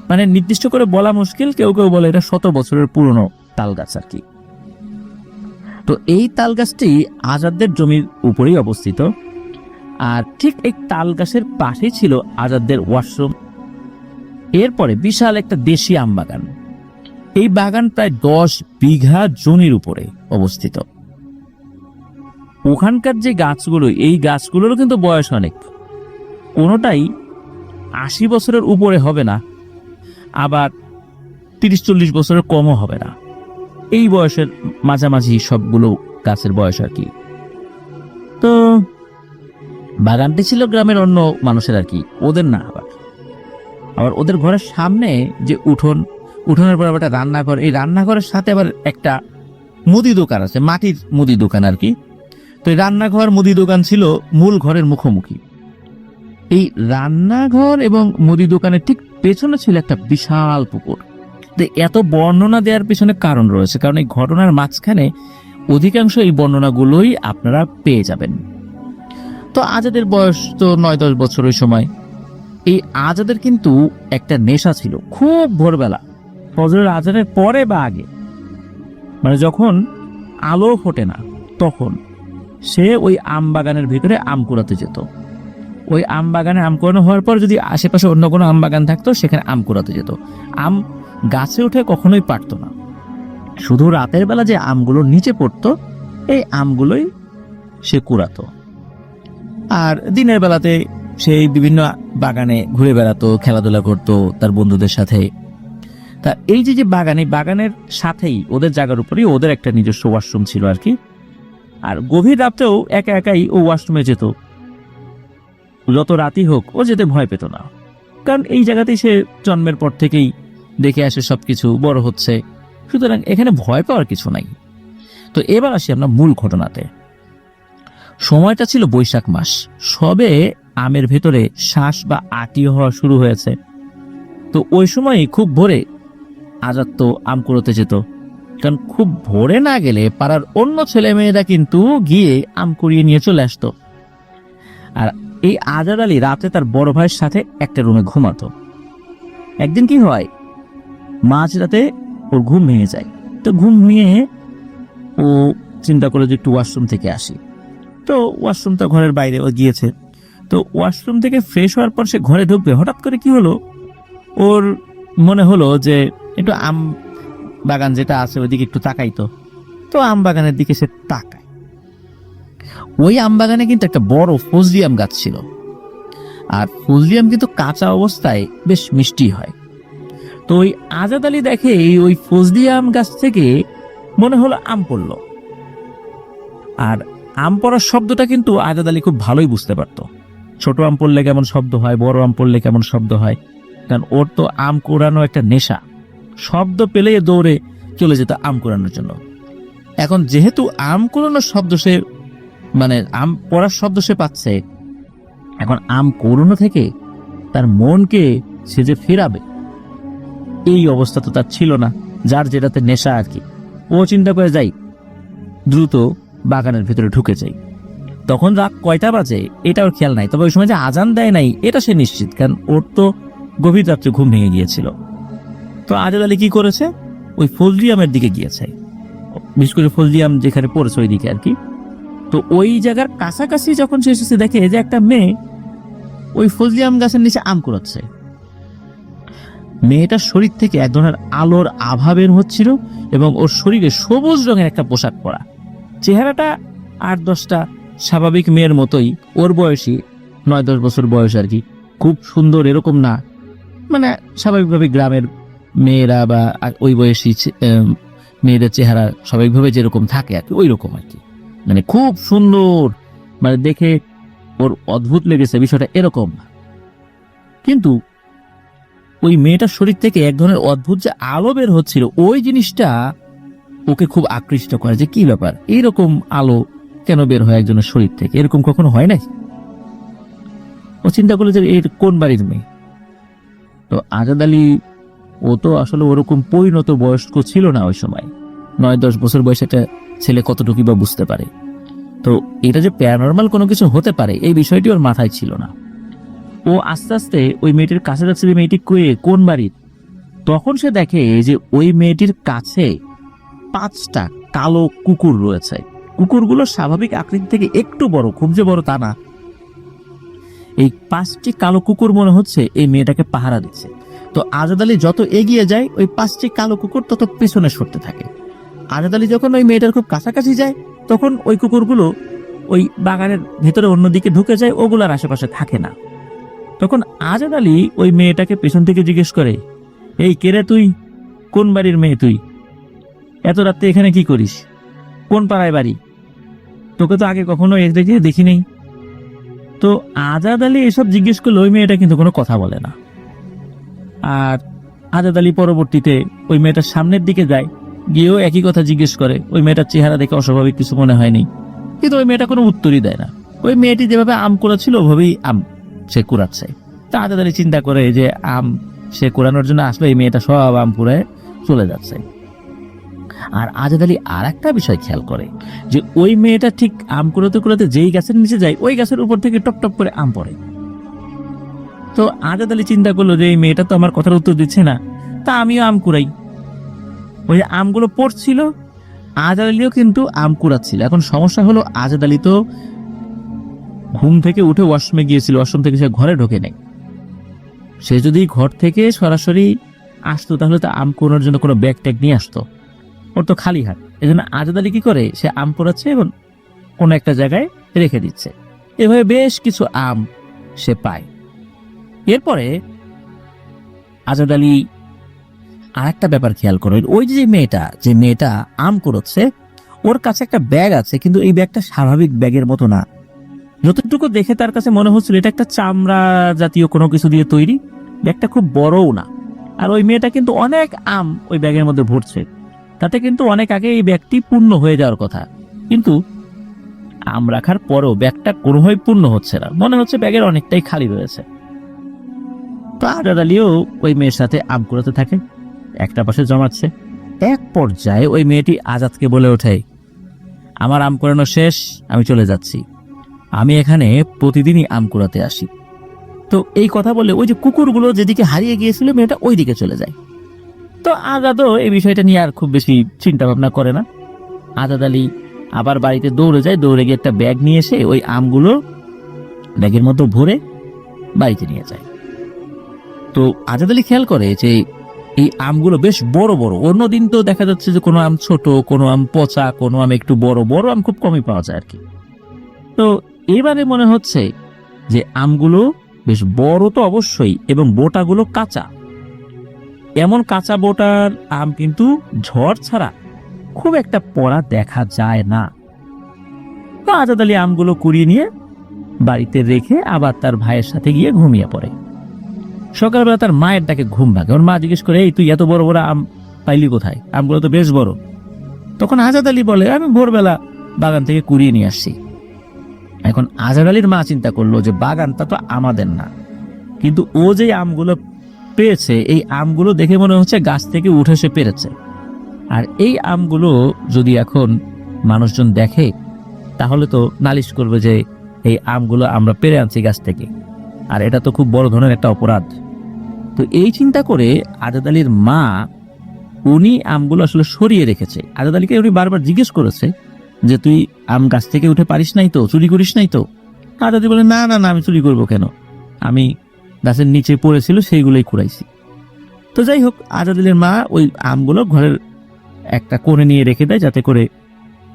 S1: মানে নির্দিষ্ট করে বলা মুশকিল, কেউ কেউ বলে এটা 100 বছরের পুরনো তাল গাছ আর কি। তো এই তাল গাছটি আজাদদের জমির উপরেই অবস্থিত, আর ঠিক এই তাল গাছের পাশেই ছিল আজাদদের ওয়াশরুম। এরপরে বিশাল একটা দেশি আম বাগান। এই বাগান প্রায় 10 বিঘা জমির উপরে অবস্থিত। ওখানকার যে গাছগুলো, এই গাছগুলোরও কিন্তু বয়স অনেক, কোনোটাই 80 বছরের উপরে হবে না, আবার 30-40 বছরের কমও হবে না, এই বয়সের মাঝামাঝি সবগুলো গাছের বয়স আর কি। তো বাগানটি ছিল গ্রামের অন্য মানুষের আর কি, ওদের না। আবার ওদের ঘরের সামনে যে উঠোনের পর একটা রান্নাঘর, এই রান্নাঘরের সাথে আবার একটা মুদি দোকান আছে, মাটির মুদি দোকান আর কি। তো এই রান্নাঘর মুদি দোকান ছিল মূল ঘরের মুখোমুখি। এই রান্নাঘর এবং মুদি দোকানের ঠিক পেছনে ছিল একটা বিশাল পুকুর। তো এত বর্ণনা দেওয়ার পেছনে কারণ রয়েছে, কারণ এই ঘটনার মাঝখানে অধিকাংশ এই বর্ণনাগুলোই আপনারা পেয়ে যাবেন। তো আজাদের বয়স তো 9-10 বছর ওই সময়। এই আজাদের কিন্তু একটা নেশা ছিল, খুব ভোরবেলা ফজরের আজানের পরে বা আগে, মানে যখন আলো ফোটে না তখন সে ওই আম বাগানের ভিতরে আম কুড়াতে যেত। ওই আম বাগানে আম কুড়ানো হওয়ার পর যদি আশেপাশে অন্য কোনো আম বাগান থাকতো সেখানে আম কুড়াতে যেত। আম গাছে উঠে কখনোই পারতো না, শুধু রাতের বেলা যে আমগুলো নিচে পড়তো এই আমগুলোই সে কুড়াতো। আর দিনের বেলাতে সেই বিভিন্ন বাগানে ঘুরে বেড়াতো, খেলাধুলা করতো তার বন্ধুদের সাথে। তা এই যে বাগানের সাথেই ওদের জায়গার উপরেই ওদের একটা নিজস্ব ওয়াশরুম ছিল আর কি। আর গভীর রাতেও একা একাই ও ওয়াশরুমে যেত, যত রাতই হোক ও যেতে ভয় পেত না, কারণ এই জায়গাতেই সে জন্মের পর থেকেই দেখে আসে সবকিছু, বড় হচ্ছে, সুতরাং এখানে ভয় পাওয়ার কিছু নাই। তো এবার আসি আমরা মূল ঘটনাতে। সময়টা ছিল বৈশাখ মাস, সবে আমের ভেতরে শ্বাস বা আটি হওয়া শুরু হয়েছে। তো ওই সময় খুব ভোরে আজাদ তো আম কুড়োতে যেত, কারণ খুব ভোরে না গেলে পাড়ার অন্য ছেলে মেয়েরা কিন্তু গিয়ে আম কুড়িয়ে নিয়ে চলে আসতো। আর এই আজাদ আলী রাতে তার বড় ভাইয়ের সাথে একটা রুমে ঘুমাতো। একদিন কি হয়, মাঝরাতে ওর ঘুম ভেঙে যায়। তো ঘুম ভেঙে ও চিন্তা করে যে একটু ওয়াশরুম থেকে আসি। তো ওয়াশরুমটা ঘরের বাইরে ও গিয়েছে। তো ওয়াশরুম থেকে ফ্রেশ হওয়ার পর সে ঘরে ঢুকবে, হঠাৎ করে কি হলো, ওর মনে হলো যে একটু আম বাগান যেটা আছে ওইদিকে একটু তাকাইতো। তো আম বাগানের দিকে সে তাকায়। ওই আম বাগানে কিন্তু একটা বড় ফজলি আম গাছ ছিল, আর ফজলি আম কিন্তু কাঁচা অবস্থায় বেশ মিষ্টি হয়। তো ওই আজাদ আলী দেখে ওই ফজলি আম গাছ থেকে মনে হলো আম পড়লো। আর আম পড়ার শব্দটা কিন্তু আজাদ আলী খুব ভালোই বুঝতে পারতো, ছোট আম পড়লে কেমন শব্দ হয়, বড় আম পড়লে কেমন শব্দ হয়, কারণ ওর তো আম কুড়ানো একটা নেশা। শব্দ পেলে দৌড়ে চলে যেত আম কুড়ানোর জন্য। এখন যেহেতু আম কুড়ানোর শব্দ সে, মানে আম পড়ার শব্দ সে পাচ্ছে, এখন আম কুড়ানো থেকে তার মনকে সে যে ফেরাবে এই অবস্থা তো তার ছিল না, যার যেটাতে নেশা আর কি। ও চিন্তা করে যাই দ্রুত বাগানের ভিতরে ঢুকে যাই। তখন রাত কয়টা বাজে এটা ওর খেয়াল নাই, তবে ওই সময় যে আজান দেয় নাই এটা সে নিশ্চিত, কারণ ওর তো গভীর রাত্রে ঘুম ভেঙে গিয়েছিল। তো আজাদ আলী কি করেছে, ওই ফজলিয়ামের দিকে গিয়েছে, বিশেষ করে ফজলিয়াম যেখানে পড়েছে ওই দিকে আর কি। তো ওই জায়গার কাছাকাছি যখন সে এসেছে দেখে যে একটা মেয়ে ওই ফজলিয়াম গাছের নিচে আম কুড়াচ্ছে। মেয়েটার শরীর থেকে এক ধরনের আলোর আভা বের হচ্ছিল এবং ওর শরীরে সবুজ রঙের একটা পোশাক পরা, চেহারাটা 8-10টা স্বাভাবিক মেয়ের মতোই, ওর বয়সী 9-10 বছর বয়স আর কি, খুব সুন্দর এরকম না, মানে স্বাভাবিকভাবে গ্রামের মেয়েরা বা ওই বয়সী মেয়েদের চেহারা স্বাভাবিকভাবে যেরকম থাকে আর কি, ওই রকম আর কি, মানে খুব সুন্দর, মানে দেখে ওর অদ্ভুত লেগেছে বিষয়টা এরকম। কিন্তু ওই মেয়েটার শরীর থেকে এক ধরনের অদ্ভুত যে আলো বের হচ্ছিল, ওই জিনিসটা ওকে খুব আকৃষ্ট করে, যে কি ব্যাপার, এইরকম আলো কেন বের হয় একজনের শরীর থেকে, এরকম কখনো হয় নাই। ও চিন্তা করলো যে এর কোন বাড়ির মেয়ে। তো আজাদ আলী, ও তো আসলে ওরকম পরিণত বয়স্ক ছিল না ওই সময়, 9-10 বছর বয়সে একটা ছেলে কতটুকু বা বুঝতে পারে। তো এটা যে প্যারানরমাল কোনো কিছু হতে পারে এই বিষয়টি ওর মাথায় ছিল না। ও আস্তে আস্তে ওই মেয়েটির কাছে যাচ্ছে, যে মেয়েটি কোন বাড়ির। তখন সে দেখে যে ওই মেয়েটির কাছে 5টা কালো কুকুর রয়েছে। কুকুরগুলো স্বাভাবিক আকৃতি থেকে একটু বড়, খুব যে বড় তা না। এই 5টি কালো কুকুর মনে হচ্ছে এই মেয়েটাকে পাহারা দিচ্ছে। তো আজাদ আলী যত এগিয়ে যায়, ওই 5টি কালো কুকুর তত পেছনে সরতে থাকে। আজাদ আলী যখন ওই মেয়েটার খুব কাছাকাছি যায়, তখন ওই কুকুরগুলো ওই বাগানের ভেতরে অন্যদিকে ঢুকে যায়, ওগুলার আশেপাশে থাকে না। তখন আজাদ আলী ওই মেয়েটাকে পেছন থেকে জিজ্ঞেস করে, এই কে রে তুই, কোন বাড়ির মেয়ে তুই, এত রাত্রে এখানে কি করিস, কোন পাড়ায় বাড়ি, তোকে তো আগে কখনো এদিকে দেখি নেই। তো আজাদ আলী এসব জিজ্ঞেস করলে ওই মেয়েটা কিন্তু কোনো কথা বলে না। আর আজাদ আলী পরবর্তীতে ওই মেয়েটার সামনের দিকে যায়, গিয়েও একই কথা জিজ্ঞেস করে। ওই মেয়েটার চেহারা দেখে অস্বাভাবিক কিছু মনে হয়নি, কিন্তু ওই মেয়েটা কোনো উত্তরই দেয় না। ওই মেয়েটি যেভাবে আম কুড়াচ্ছিল ওভাবেই আম সে কুড়াচ্ছে। তা আজাদ আলী চিন্তা করে যে আম সে কুড়ানোর জন্য আসলে এই মেয়েটা সব আম কুড়ায় চলে যাচ্ছে। আর আজাদ আলী আর একটা বিষয় খেয়াল করে, যে ওই মেয়েটা ঠিক আম কুড়াতে কুড়াতে যেই গাছের নিচে যায়, ওই গাছের উপর থেকে টপ টপ করে আম পড়ে। তো আজাদ আলী চিন্তা করলো যে এই মেয়েটা তো আমার কথার উত্তর দিচ্ছে না, তা আমিও আম কুড়াই। ওই যে আমগুলো পড়ছিল, আজাদ আলীও কিন্তু আম কুড়াচ্ছিল। এখন সমস্যা হলো, আজাদ আলী তো ঘুম থেকে উঠে ওয়াশরুমে গিয়েছিল, ওয়াশরুম থেকে সে ঘরে ঢোকে নাই। সে যদি ঘর থেকে সরাসরি আসতো তাহলে তো আম কুড়ানোর জন্য কোনো ব্যাগ ট্যাগ নিয়ে আসতো, ওর তো খালি হাত। এই জন্য আজাদ আলী কি করে, সে আম কুড়াচ্ছে এবং কোনো একটা জায়গায় রেখে দিচ্ছে। এভাবে বেশ কিছু আম সে পায়। এরপরে আজাদ আলী আর একটা ব্যাপার খেয়াল করে, ওই যে মেয়েটা আম কুড়োচ্ছে, ওর কাছে একটা ব্যাগ আছে, কিন্তু এই ব্যাগটা স্বাভাবিক ব্যাগের মতো না। যতটুকু দেখে তার কাছে মনে হচ্ছিল এটা একটা চামড়া জাতীয় কোনো কিছু দিয়ে তৈরি, ব্যাগটা খুব বড়ও না। আর ওই মেয়েটা কিন্তু অনেক আম ওই ব্যাগের মধ্যে ভরছে, তাতে কিন্তু অনেক আগে এই ব্যাগটি পূর্ণ হয়ে যাওয়ার কথা, কিন্তু আম রাখার পরেও ব্যাগটা কোনোভাবে পূর্ণ হচ্ছে না, মনে হচ্ছে ব্যাগের অনেকটাই খালি রয়েছে। তো আজাদ আলীও ওই মেয়ের সাথে আম কুড়াতে থাকে, একটা পাশে জমাচ্ছে। এক পর্যায়ে ওই মেয়েটি আজাদকে বলে ওঠে, আমার আম কুড়ানো শেষ, আমি চলে যাচ্ছি, আমি এখানে প্রতিদিনই আম কুড়াতে আসি। তো এই কথা বলে ওই যে কুকুরগুলো যেদিকে হারিয়ে গিয়েছিল, মেয়েটা ওই দিকে চলে যায়। তো আজাদও এই বিষয়টা নিয়ে আর খুব বেশি চিন্তা ভাবনা করে না। আজাদ আলী আবার বাড়িতে দৌড়ে যায়, দৌড়ে গিয়ে একটা ব্যাগ নিয়ে এসে ওই আমগুলো ব্যাগের মধ্যে ভরে বাড়িতে নিয়ে যায়। তো আজাদ আলী খেয়াল করে যে এই আমগুলো বেশ বড় বড়। অন্যদিন তো দেখা যাচ্ছে যে কোনো আম ছোট, কোনো আম পচা, কোনো আম একটু বড় বড় আম খুব কমই পাওয়া যায় আর কি। তো এবারে মনে হচ্ছে যে আমগুলো বেশ বড় তো অবশ্যই, এবং বোটাগুলো কাঁচা। এমন কাঁচা বোটার আম কিন্তু ঝড় ছাড়া খুব একটা পড়া দেখা যায় না। তো আজাদ আলী আমগুলো কুড়িয়ে নিয়ে বাড়িতে রেখে আবার তার ভাইয়ের সাথে গিয়ে ঘুমিয়ে পড়ে। সকালবেলা তার মায়ের ডাকে ঘুম ভাঙে। ওর মা জিজ্ঞেস করে, এই তুই এত বড় বড় আম পাইলি কোথায়, আমগুলো তো বেশ বড়। তখন আজাদ আলী বলে, আমি ভোরবেলা বাগান থেকে কুড়িয়ে নিয়ে আসছি। এখন আজাদ আলীর মা চিন্তা করলো যে বাগানটা তো আমাদের না, কিন্তু ও যে আমগুলো পেয়েছে, এই আমগুলো দেখে মনে হচ্ছে গাছ থেকে উঠে সে পেরেছে। আর এই আমগুলো যদি এখন মানুষজন দেখে, তাহলে তো নালিশ করবে যে এই আমগুলো আমরা পেরে আনছি গাছ থেকে, আর এটা তো খুব বড় ধরনের একটা অপরাধ। তো এই চিন্তা করে আজাদ আলীর মা, উনি আমগুলো আসলে সরিয়ে রেখেছে। আজাদ আলীকে উনি বারবার জিজ্ঞেস করেছে যে তুই আম গাছ থেকে উঠে পারিস নাই তো, চুরি করিস নাই তো? আজাদ আলী বলে, না না না, আমি চুরি করবো কেন, আমি গাছের নিচে পড়েছিল সেইগুলোই কুড়াইছি। তো যাই হোক, আজাদ আলীর মা ওই আমগুলো ঘরের একটা কোণে নিয়ে রেখে দেয়, যাতে করে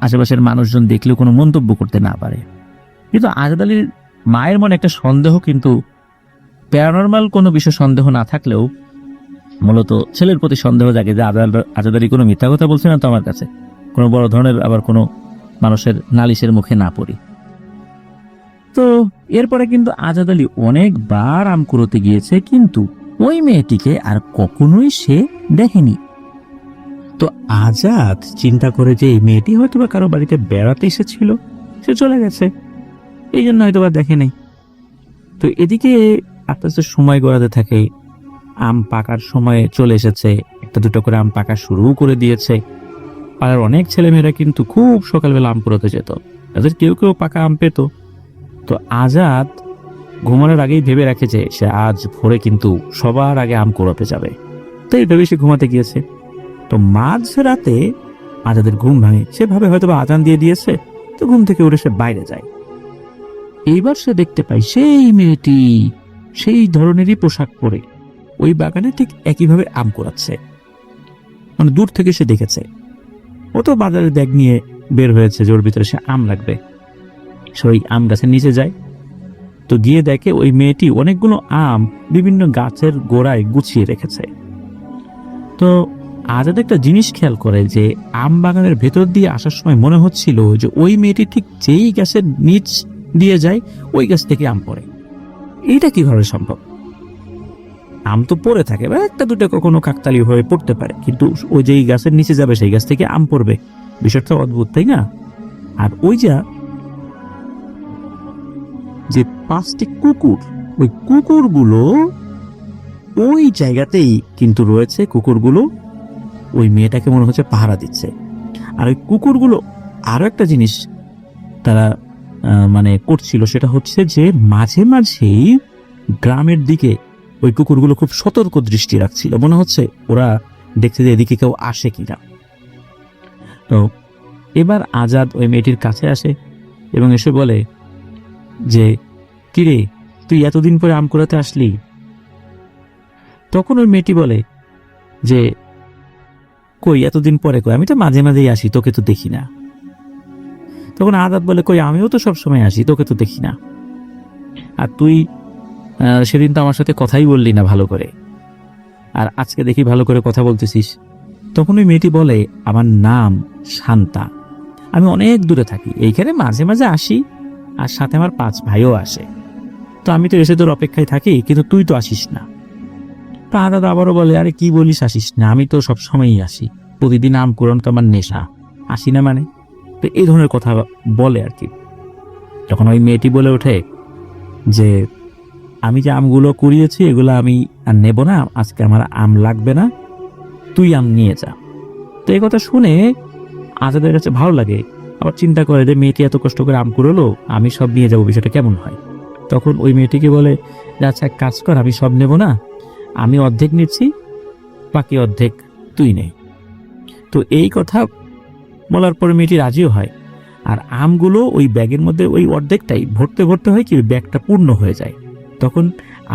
S1: আশেপাশের মানুষজন দেখলেও কোনো মন্তব্য করতে না পারে। কিন্তু আজাদ আলীর মায়ের মনে একটা সন্দেহ, কিন্তু প্যারানরমাল কোনো বিষয় সন্দেহ না থাকলেও মূলত ছেলের প্রতি সন্দেহ জাগে যে আজাদারি কোনো মিথ্যা কথা বলছে না তো আমার কাছে, কোনো বড় ধরনের আবার কোনো মানুষের নালিশের মুখে না পড়ি। তো এরপরে কিন্তু আজাদ আলী অনেকবার আম কুড়োতে গিয়েছে, কিন্তু ওই মেয়েটিকে আর কখনোই সে দেখেনি। তো আজাদ চিন্তা করে যে এই মেয়েটি হয়তো বা কারো বাড়িতে বেড়াতে এসেছিল, সে চলে গেছে, এই জন্য হয়তো বা দেখে নেই। তো এদিকে আস্তে আস্তে সময় গড়াতে থাকে, আম পাকার সময় চলে এসেছে, একটা দুটো করে আম পাকা শুরু করে দিয়েছে। পাড়ার অনেক ছেলেমেয়েরা কিন্তু খুব সকালবেলা আম কুড়োতে যেত, তাদের কেউ কেউ পাকা আম পেত। তো আজাদ ঘুমানোর আগেই ভেবে রেখেছে সে আজ ভোরে কিন্তু সবার আগে আম কুড়াতে যাবে, তাই ভেবে সে ঘুমাতে গিয়েছে। তো মাঝ রাতে আজাদের ঘুম ভাঙে, সে ভাবে হয়তো বা আজান দিয়ে দিয়েছে, তো ঘুম থেকে উঠে সে বাইরে যায়। এইবার সে দেখতে পায় সেই মেয়েটি সেই ধরনেরই পোশাক পরে ওই বাগানে ঠিক একইভাবে আম কুড়াচ্ছে, মানে দূর থেকে সে দেখেছে। ও তো বাজারে ব্যাগ নিয়ে বের হয়েছে যে ওর ভিতরে সে আম লাগবে। সে ওই আম গাছের নিচে যায়, তো গিয়ে দেখে ওই মেয়েটি অনেকগুলো আম বিভিন্ন গাছের গোড়ায় গুছিয়ে রেখেছে। তো আজাদ একটা জিনিস খেয়াল করে যে আম বাগানের ভেতর দিয়ে আসার সময় মনে হচ্ছিল যে ওই মেয়েটি ঠিক যেই গাছের নিচ দিয়ে যায় ওই গাছ থেকে আম পড়ে। এইটা কিভাবে সম্ভব? আম তো পড়ে থাকে, বা একটা দুটো কখনো কাকতালি হয়ে পড়তে পারে, কিন্তু ওই যেই গাছের নিচে যাবে সেই গাছ থেকে আম পড়বে, বিষয়টা অদ্ভুত, তাই না? আর ওই যে 5টি কুকুর, ওই কুকুরগুলো ওই জায়গাতেই কিন্তু রয়েছে। কুকুরগুলো ওই মেয়েটাকে মনে হচ্ছে পাহারা দিচ্ছে। আর ওই কুকুরগুলো আরো একটা জিনিস তারা মানে করছিল, সেটা হচ্ছে যে মাঝে মাঝেই গ্রামের দিকে ওই কুকুরগুলো খুব সতর্ক দৃষ্টি রাখছিল, মনে হচ্ছে ওরা দেখছে যে এদিকে কেউ আসে কিনা। তো এবার আজাদ ওই মেয়েটির কাছে আসে এবং এসে বলে যে, কিরে, তুই এতদিন পরে আম কুড়াতে আসলি? তখন ওই মেয়েটি বলে যে, কই এতদিন পরে, কই আমি তো মাঝে মাঝেই আসি, তোকে তো দেখি না। তখন আজাদ বলে, কই আমিও তো সবসময় আসি, তোকে তো দেখি না। আর তুই সেদিন তো আমার সাথে কথাই বললি না ভালো করে, আর আজকে দেখি ভালো করে কথা বলতেছিস। তখন ওই মেয়েটি বলে, আমার নাম শান্তা, আমি অনেক দূরে থাকি, এইখানে মাঝে মাঝে আসি, আর সাথে আমার 5 ভাইও আসে। তো আমি তো এসে তোর অপেক্ষায় থাকি, কিন্তু তুই তো আসিস না। তো আজাদ আবারও বলে, আরে কি বলিস আসিস না, আমি তো সবসময়ই আসি, প্রতিদিন আম কুড়ানো তো আমার নেশা, আসি না মানে। তো এই ধরনের কথা বলে আর কি। তখন ওই মেয়েটি বলে ওঠে যে, আমি যে আমগুলো কুড়িয়েছি এগুলো আমি আর নেব না, আজকে আমার আম লাগবে না, তুই আম নিয়ে যা। তো এই কথা শুনে আজাদের কাছে ভালো লাগে, আবার চিন্তা করে যে মেয়েটি এত কষ্ট করে আম কুড়োলো, আমি সব নিয়ে যাবো, বিষয়টা কেমন হয়। তখন ওই মেয়েটিকে বলে যে, আচ্ছা এক কাজ কর, আমি সব নেব না, আমি অর্ধেক নিচ্ছি, বাকি অর্ধেক তুই নে। তো এই কথা বলার পরে মেয়েটি রাজিও হয়, আর আমগুলো ওই ব্যাগের মধ্যে ওই অর্ধেকটাই ভরতে ভরতে হয় কি ব্যাগটা পূর্ণ হয়ে যায়। তখন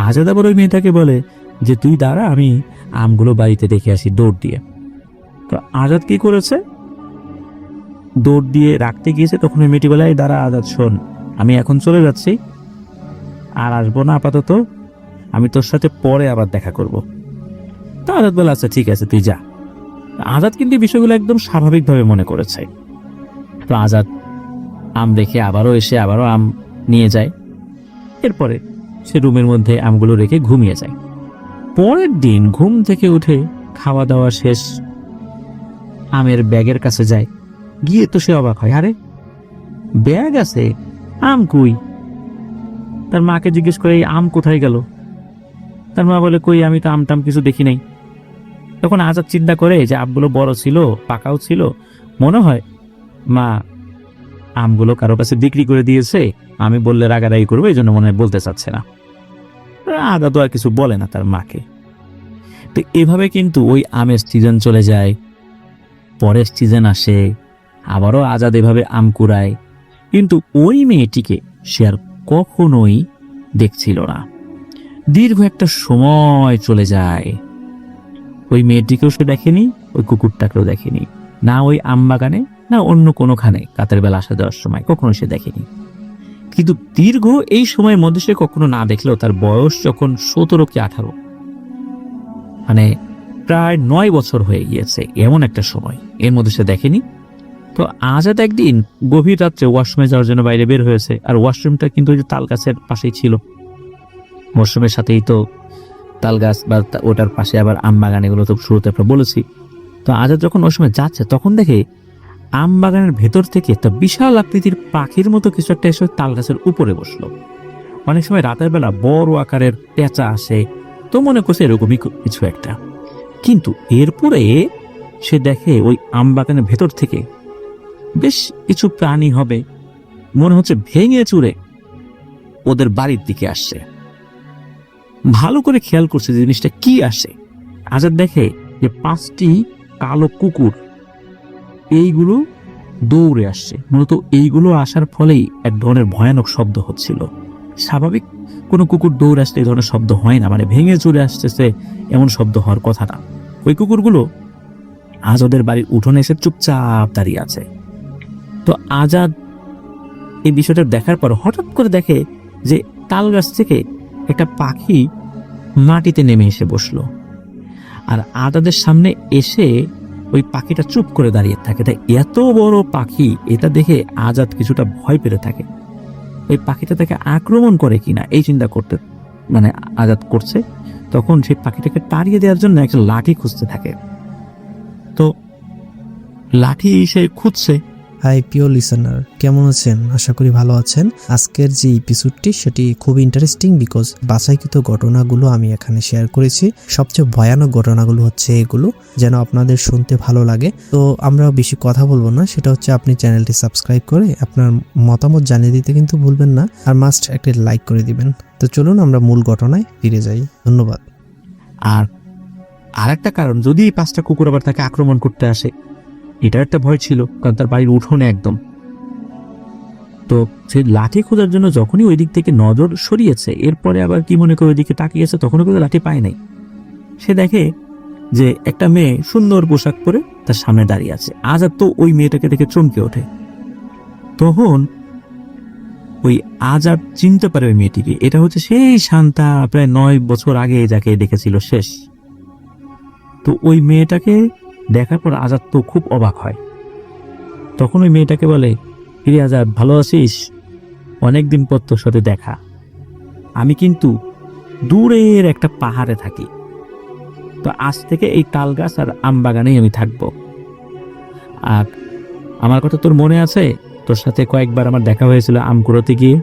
S1: আজাদ আবার ওই মেয়েটাকে বলে যে, তুই দাঁড়া, আমি আমগুলো বাড়িতে রেখে আসি দৌড় দিয়ে। তো আজাদ কি করেছে, দৌড় দিয়ে রাখতে গিয়েছে। তখন ওই মেয়েটি বলে, এই দাঁড়া আজাদ, শোন, আমি এখন চলে যাচ্ছি, আর আসবো না আপাতত, আমি তোর সাথে পরে আবার দেখা করব। তো আজাদ বলে, আচ্ছা ঠিক আছে, তুই যা। আজাদ কিন্তু বিষয়গুলো একদম স্বাভাবিকভাবে মনে করেছে। তো আজাদ আম রেখে আবারও এসে আবারও আম নিয়ে যায়। এরপরে সে রুমের মধ্যে আমগুলো রেখে ঘুমিয়ে যায়। পরের দিন ঘুম থেকে উঠে খাওয়া দাওয়া শেষ, আমের ব্যাগের কাছে যায়, গিয়ে তো সে অবাক হয়, আরে ব্যাগ আছে, আম কই? তার মাকে জিজ্ঞেস করে, এই আম কোথায় গেল? তার মা বলে, কই আমি তো আম টাম কিছু দেখি নাই। তখন আজাদ চিন্তা করে যে আমগুলো বড় ছিল, পাকাও ছিল, মনে হয় মা আমগুলো কারো কাছে বিক্রি করে দিয়েছে, আমি বললে রাগারাগি করবো, এই জন্য মনে হয় বলতে চাচ্ছে না। আজাদ তো আর কিছু বলে না তার মাকে। তো এভাবে কিন্তু ওই আমের সিজন চলে যায়, পরের সিজন আসে, আবারও আজাদ এভাবে আম কুড়ায়, কিন্তু ওই মেয়েটিকে সে আর কখনোই দেখছিল না। দীর্ঘ একটা সময় চলে যায়, ওই মেয়েটিকেও সে দেখেনি, ওই কুকুরটাকেও দেখেনি, না ওই আম বাগানে না অন্য কোনোখানে রাতের বেলা আসা যাওয়ার সময় কখনো সে দেখেনি। কিন্তু দীর্ঘ এই সময়ের মধ্যে সে কখনো না দেখলেও তার বয়স যখন 17 কি 18, মানে প্রায় 9 বছর হয়ে গিয়েছে, এমন একটা সময় এর মধ্যে সে দেখেনি। তো আজাদ একদিন গভীর রাত্রে ওয়াশরুমে যাওয়ার জন্য বাইরে বের হয়েছে, আর ওয়াশরুমটা কিন্তু ওই যে তাল গাছের পাশেই ছিল। ওয়াশরুমের সাথেই তো তাল গাছ, বা ওটার পাশে আবার আম বাগান, এগুলো তো শুরুতে আমরা বলেছি। তো আজাদ যখন ওয়াশরুমে যাচ্ছে তখন দেখে আম বাগানের ভেতর থেকে একটা বিশাল আকৃতির পাখির মতো কিছু একটা এসে তাল গাছের উপরে বসলো। অনেক সময় রাতের বেলা বড় আকারের পেঁচা আসে, তো মনে করছে এরকমই কিছু একটা। কিন্তু এরপরে সে দেখে ওই আম বাগানের ভেতর থেকে বেশ কিছু প্রাণী হবে, মনে হচ্ছে ভেঙে চুরে ওদের বাড়ির দিকে আসছে। ভালো করে খেয়াল করছে যে জিনিসটা কি আসে। আজাদ দেখে যে 5টি কালো কুকুর এইগুলো দৌড়ে আসছে। মূলত এইগুলো আসার ফলেই এক ধরনের ভয়ানক শব্দ হচ্ছিল। স্বাভাবিক কোনো কুকুর দৌড়ে আসলে এই ধরনের শব্দ হয় না, মানে ভেঙে চুরে আসতেছে এমন শব্দ হওয়ার কথা না। ওই কুকুরগুলো আজাদের বাড়ির উঠোনে এসে চুপচাপ দাঁড়িয়ে আছে। তো আজাদ এই বিষয়টা দেখার পর হঠাৎ করে দেখে যে তাল গাছ থেকে একটা পাখি মাটিতে নেমে এসে বসলো, আর আজাদের সামনে এসে ওই পাখিটা চুপ করে দাঁড়িয়ে থাকে। তাই এত বড় পাখি, এটা দেখে আজাদ কিছুটা ভয় পেতে থাকে। ওই পাখিটা তাকে আক্রমণ করে কিনা এই চিন্তা করতে মানে আজাদ করছে। তখন সেই পাখিটাকে তাড়িয়ে দেওয়ার জন্য একটা লাঠি খুঁজতে থাকে। তো লাঠি সে খুঁজছে।
S2: হাই প্রিয় লিসেনার, কেমন আছেন? আশা করি ভালো আছেন। আজকের যে এপিসোডটি সেটি খুব ইন্টারেস্টিং, বিকজ বাছাইকৃত ঘটনাগুলো আমি এখানে শেয়ার করেছি। সবচেয়ে ভয়ানক ঘটনাগুলো হচ্ছে এগুলো, যেন আপনাদের শুনতে ভালো লাগে। তো আমরা বেশি কথা বলবো না, সেটা হচ্ছে আপনি চ্যানেলটি সাবস্ক্রাইব করে আপনার মতামত জানিয়ে দিতে কিন্তু ভুলবেন না, আর মাস্ট একটা লাইক করে দিবেন। তো চলুন আমরা মূল ঘটনায় ফিরে যাই। ধন্যবাদ।
S1: আর একটা কারণ, যদি এই 5টা কুকুর আবার তাকে আক্রমণ করতে আসে, এটা একটা ভয় ছিল, কারণ তার বাড়ির উঠোনে একদম। তো সে লাঠি খোঁজার জন্য যখনই ওই দিক থেকে নজর সরিয়েছে, এরপরে আবার কি মনে করে ওইদিকে তাকিয়েছে, তখনও কিন্তু লাঠি পায় নাই। সে দেখে যে একটা মেয়ে সুন্দর পোশাক পরে তার সামনে দাঁড়িয়ে আছে। আজাদ তো ওই মেয়েটাকে দেখে চমকে ওঠে। তখন ওই আজাদ চিনতে পারে ওই মেয়েটিকে, এটা হচ্ছে সেই শান্তা, প্রায় 9 বছর আগে যাকে দেখেছিল শেষ। তো ওই মেয়েটাকে দেখার পর আজাদ তো খুব অবাক হয়। তখন ওই মেয়েটাকে বলে, হিরে আজাদ, ভালো আছিস? অনেকদিন পর তোর সাথে দেখা। আমি কিন্তু দূরের একটা পাহাড়ে থাকি, তো আজ থেকে এই তাল গাছ আর আম বাগানেই আমি থাকবো। আর আমার কথা তোর মনে আছে? তোর সাথে কয়েকবার আমার দেখা হয়েছিল আম কুড়োতে গিয়ে।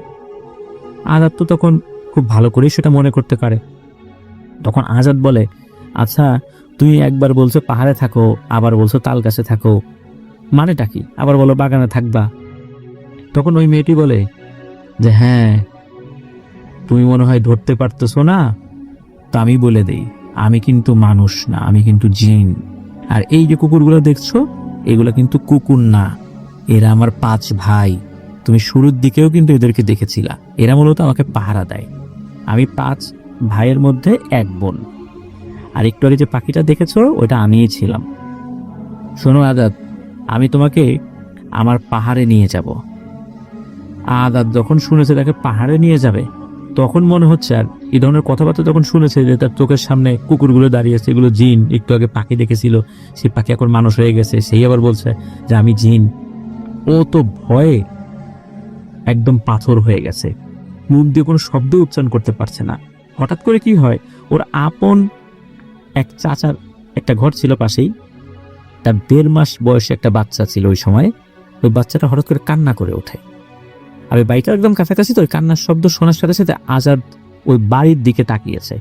S1: আজাদ তো তখন খুব ভালো করেই সেটা মনে করতে পারে। তখন আজাদ বলে, আচ্ছা, তুমি একবার বলছো পাহাড়ে থাকো, আবার বলছো তাল গাছে থাকো, মানেটা কি? আবার বলো বাগানে থাকবা। তখন ওই মেয়েটি বলে যে, হ্যাঁ, তুমি মনে হয় ধরতে পারতেছো না, তো আমি বলে দেই, আমি কিন্তু মানুষ না, আমি কিন্তু জিন। আর এই যে কুকুরগুলো দেখছো, এগুলো কিন্তু কুকুর না, এরা আমার 5 ভাই। তুমি শুরুর দিকেও কিন্তু এদেরকে দেখেছিলা। এরা মূলত আমাকে পাহারা দেয়। আমি 5 ভাইয়ের মধ্যে 1 বোন। আর একটু আগে যে পাখিটা দেখেছো, ওটা আমিই ছিলাম। শোনো আজাদ, আমি তোমাকে আমার পাহাড়ে নিয়ে যাব। আজাদ যখন শুনেছে তাকে পাহাড়ে নিয়ে যাবে, তখন মনে হচ্ছে, আর এই ধরনের কথাবার্তা যখন শুনেছে যে তার চোখের সামনে কুকুরগুলো দাঁড়িয়েছে, এগুলো জিন, একটু আগে পাখি দেখেছিল, সেই পাখি এখন মানুষ হয়ে গেছে, সেই আবার বলছে যে আমি জিন, ও তো ভয়ে একদম পাথর হয়ে গেছে, মুখ দিয়ে কোনো শব্দ উচ্চারণ করতে পারছে না। হঠাৎ করে কি হয়, ওর আপন এক চাচার একটা ঘর ছিল পাশেই, তার 1.5 মাস বয়সে একটা বাচ্চা ছিল ওই সময়। ওই বাচ্চাটা হঠাৎ করে কান্না করে ওঠে, আর ওই বাড়িটা একদম কাছাকাছি। তো ওই কান্নার শব্দ শোনার সাথে সাথে আজাদ ওই বাড়ির দিকে তাকিয়েছে।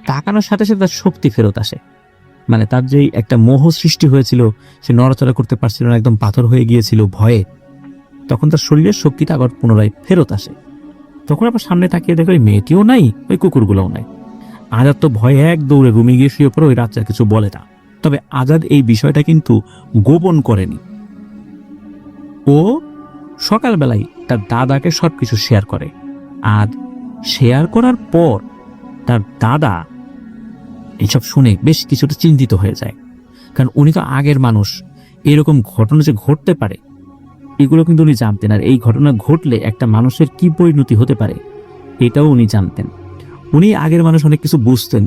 S1: তাকানোর সাথে সাথে তার শক্তি ফেরত আসে, মানে তার যেই একটা মোহ সৃষ্টি হয়েছিল, সে নড়াচড়া করতে পারছিল না, একদম পাথর হয়ে গিয়েছিল ভয়ে। তখন তার শরীরের শক্তিটা আবার পুনরায় ফেরত আসে। তখন আবার সামনে তাকিয়ে দেখে ওই মেয়েটিও নাই, ওই কুকুরগুলোও নাই। আজাদ তো ভয়ে এক দৌড়ে রুমে গিয়ে শুয়ে পড়ে, ওই রাজ্জার কিছু বলে না। তবে আজাদ এই বিষয়টা কিন্তু গোপন করেনি। ও সকালবেলায় তার দাদাকে সবকিছু শেয়ার করে, আর শেয়ার করার পর তার দাদা এইসব শুনে বেশ কিছুটা চিন্তিত হয়ে যায়। কারণ উনি তো আগের মানুষ, এরকম ঘটনা যে ঘটতে পারে এগুলো কিন্তু উনি জানতেন। আর এই ঘটনা ঘটলে একটা মানুষের কি পরিণতি হতে পারে এটাও উনি জানতেন। উনি আগের মানুষ, অনেক কিছু বুঝতেন।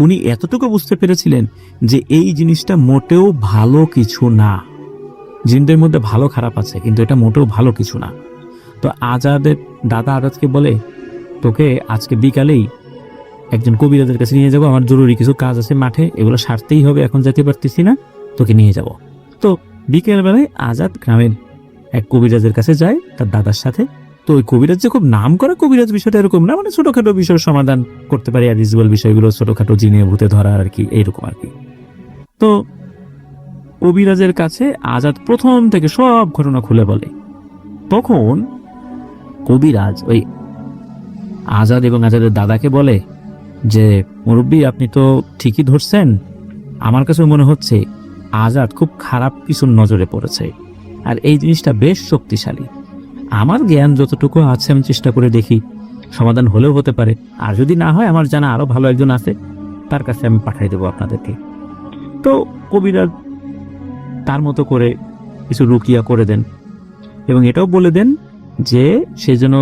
S1: উনি এতটুকু বুঝতে পেরেছিলেন যে এই জিনিসটা মোটেও ভালো কিছু না। জিনদের মধ্যে ভালো খারাপ আছে, কিন্তু এটা মোটেও ভালো কিছু না। তো আজাদের দাদা আজাদকে বলে, তোকে আজকে বিকালেই একজন কবিরাজের কাছে নিয়ে যাবো, আমার জরুরি কিছু কাজ আছে মাঠে, এগুলো সারতেই হবে, এখন যেতে পারতেছি না, তোকে নিয়ে যাব। তো বিকেল বেলায় আজাদ গ্রামের এক কবিরাজের কাছে যায় তার দাদার সাথে। তো ওই কবিরাজ যে খুব নাম করা কবিরাজ বিষয়টা এরকম না, মানে ছোটখাটো বিষয়ের সমাধান করতে পারে, আর রিজুয়াল বিষয়গুলো ছোটখাটো জিনে ভূতে ধরা আর কি, এইরকম আর কি। তো কবিরাজের কাছে আজাদ প্রথম থেকে সব ঘটনা খুলে বলে। তখন কবিরাজ ওই আজাদ এবং আজাদের দাদাকে বলে যে, মুরব্বী, আপনি তো ঠিকই ধরছেন, আমার কাছে মনে হচ্ছে আজাদ খুব খারাপ কিছুর নজরে পড়েছে, আর এই জিনিসটা বেশ শক্তিশালী। আমার জ্ঞান যতটুকু আছে আমি চেষ্টা করে দেখি, সমাধান হলেও হতে পারে, আর যদি না হয় আমার জানা আরো ভালো একজন আছে, তার কাছে আমি পাঠিয়ে দেবো আপনাদেরকে। তো কবিরাজ তার মতো করে কিছু রুকিয়া করে দেন এবং এটাও বলে দেন যে সে যেন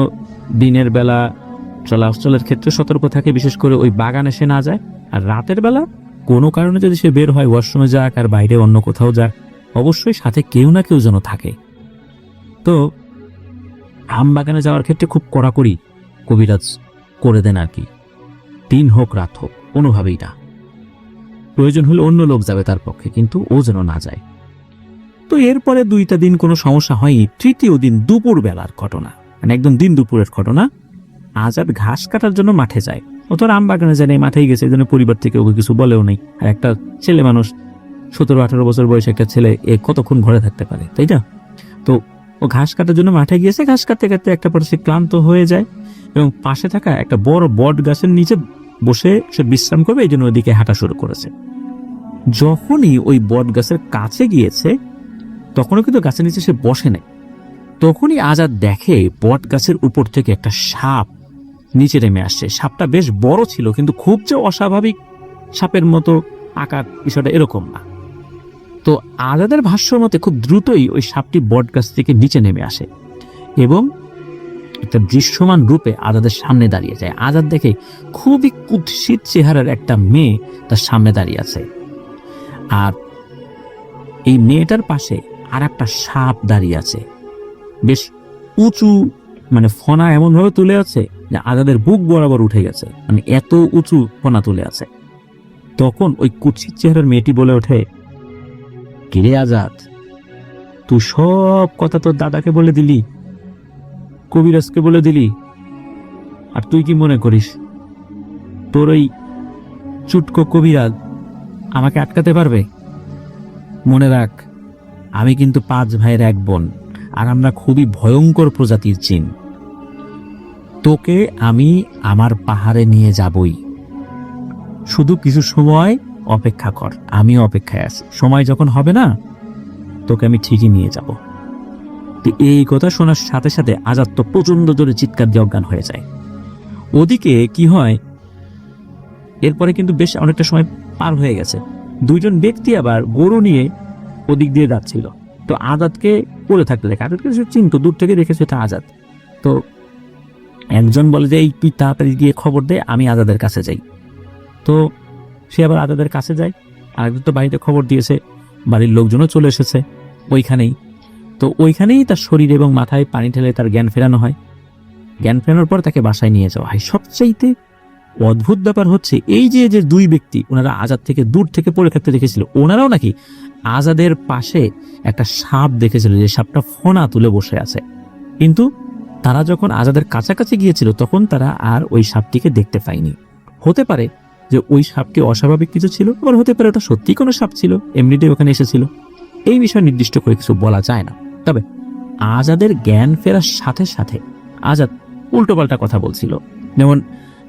S1: দিনের বেলা চলাচলের ক্ষেত্রে সতর্ক থাকে, বিশেষ করে ওই বাগানে সে না যায়, আর রাতের বেলা কোনো কারণে যদি সে বের হয়, ওয়াশরুমে যাক আর বাইরে অন্য কোথাও যাক, অবশ্যই সাথে কেউ না কেউ যেন থাকে। তো আম বাগানে যাওয়ার ক্ষেত্রে খুব কড়াকড়ি কবিরাজ করে দেন আর কি, দিন হোক রাত হোক কোনোভাবেই না, প্রয়োজন হলে অন্য লোক যাবে তার পক্ষে, কিন্তু ও যেন না যায়। তো এরপরে 2টা দিন কোনো সমস্যা হয়নি। তৃতীয় দিন দুপুর বেলার ঘটনা, মানে একদম দিন দুপুরের ঘটনা। আজাদ ঘাস কাটার জন্য মাঠে যায়। ও তো আম বাগানে যায়, মাঠেই গেছে, এই জন্য পরিবার থেকে ওকে কিছু বলেও নেই। আর একটা ছেলে মানুষ, 17-18 বছর বয়সে একটা ছেলে, এ কতক্ষণ ঘরে থাকতে পারে, তাই না? তো ও ঘাস কাটার জন্য মাঠে গিয়েছে। ঘাস কাটতে কাটতে একটা পরে সে ক্লান্ত হয়ে যায় এবং পাশে থাকা একটা বড় বট গাছের নিচে বসে সে বিশ্রাম করবে, এই জন্য ওইদিকে হাঁটা শুরু করেছে। যখনই ওই বট গাছের কাছে গিয়েছে, তখনও কিন্তু গাছের নিচে সে বসে নেই। তখনই আজাদ দেখে বট গাছের উপর থেকে একটা সাপ নিচে নেমে আসছে। সাপটা বেশ বড় ছিল, কিন্তু খুব যে অস্বাভাবিক সাপের মতো আকার বিষয়টা এরকম না। তো আজাদের ভাষ্য মতে খুব দ্রুতই ওই সাপটি বট গাছ থেকে নিচে নেমে আসে এবং একটা দৃশ্যমান রূপে আজাদের সামনে দাঁড়িয়ে যায়। আজাদ দেখে খুবই কুৎসিত চেহারার একটা মেয়ে তার সামনে দাঁড়িয়ে আছে, আর এই মেয়েটার পাশে আর একটা সাপ দাঁড়িয়ে আছে, বেশ উঁচু, মানে ফনা এমন ভাবে তুলে আছে যে আজাদের বুক বরাবর উঠে গেছে, মানে এত উঁচু ফনা তুলে আছে। তখন ওই কুৎসিত চেহারার মেয়েটি বলে ওঠে, কিরে আজাদ, তুই সব কথা তোর দাদাকে বলে দিলি, কবিরাজকে বলে দিলি, আর তুই কি মনে করিস তোর ওই চুটকো কবিরাজ আমাকে আটকাতে পারবে? মনে রাখ, আমি কিন্তু 5 ভাইয়ের 1 বোন, আর আমরা খুবই ভয়ঙ্কর প্রজাতির জিন। তোকে আমি আমার পাহাড়ে নিয়ে যাবই, শুধু কিছু সময় অপেক্ষা কর, আমিও অপেক্ষায় আছি, সময় যখন হবে না তোকে আমি ঠিকই নিয়ে যাব। এই কথা শোনার সাথে সাথে আজাদ তো প্রচন্ড জোরে চিৎকার দিয়ে অজ্ঞান হয়ে যায়। ওদিকে কি হয়, এরপরে কিন্তু বেশ অনেকটা সময় পার হয়ে গেছে। 2জন ব্যক্তি আবার গরু নিয়ে ওদিক দিয়ে যাচ্ছিল। তো আজাদকে পড়ে থাকতে দেখে, আজাদকে চিন্তা দূর থেকে দেখেছে এটা আজাদ। তো একজন বলে যে, এই তুই তাড়াতাড়ি গিয়ে খবর দে, আমি আজাদের কাছে যাই। তো সে আবার আজাদের কাছে যায়। আরেকজন তো বাড়িতে খবর দিয়েছে, বাড়ির লোকজনও চলে এসেছে ওইখানেই। তো ওইখানেই তার শরীর এবং মাথায় পানি ঢেলে তার জ্ঞান ফেরানো হয়। জ্ঞান ফেরানোর পর তাকে বাসায় নিয়ে যাওয়া হয়। সবচাইতে অদ্ভুত ব্যাপার হচ্ছে, এই যে 2 ব্যক্তি ওনারা আজাদ থেকে দূর থেকে পড়ে থাকতে দেখেছিল, ওনারাও নাকি আজাদের পাশে একটা সাপ দেখেছিল, যে সাপটা ফনা তুলে বসে আছে। কিন্তু তারা যখন আজাদের কাছাকাছি গিয়েছিল, তখন তারা আর ওই সাপটিকে দেখতে পায়নি। হতে পারে যে ওই সাপটি অস্বাভাবিক কিছু ছিল, আবার হতে পারে ওটা সত্যি কোনো সাপ ছিল, এমনিতেই ওখানে এসেছিল। এই বিষয়ে নির্দিষ্ট করে কিছু বলা যায় না। তবে আজাদের জ্ঞান ফেরার সাথে সাথে আজাদ উল্টোপাল্টা কথা বলছিল, যেমন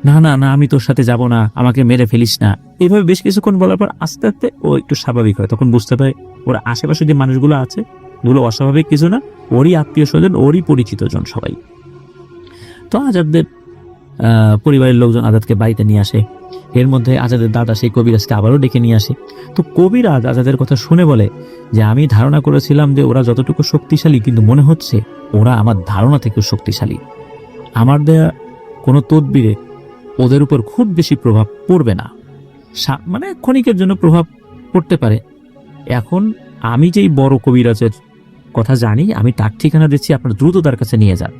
S1: না না না, আমি তোর সাথে যাব না, আমাকে মেরে ফেলিস না। এইভাবে বেশ কিছুক্ষণ বলার পর আস্তে আস্তে ও একটু স্বাভাবিক হয়। তখন বুঝতে পারে ওর আশেপাশে যে মানুষগুলো আছে, এগুলো অস্বাভাবিক কিছু না, ওরই আত্মীয় স্বজন, ওরই পরিচিত জন সবাই। তো আজাদের পরিবারের লোকজন আজাদকে বাড়িতে নিয়ে আসে। এর মধ্যে আজাদের দাদা সেই কবিরাজকে আবারও ডেকে নিয়ে আসে। তো কবিরাজ আজাদের কথা শুনে বলে যে, আমি ধারণা করেছিলাম যে ওরা যতটুকু শক্তিশালী, কিন্তু মনে হচ্ছে ওরা আমার ধারণা থেকেও শক্তিশালী। আমার দেয়া কোনো তদবিরে ওদের উপর খুব বেশি প্রভাব পড়বে না। মানে ক্ষণিকের জন্য প্রভাব পড়তে পারে। এখন আমি যেই বড় কবিরাজের কথা জানি, আমি তার ঠিকানা দিচ্ছি, আপনার দ্রুত তার কাছে নিয়ে যান।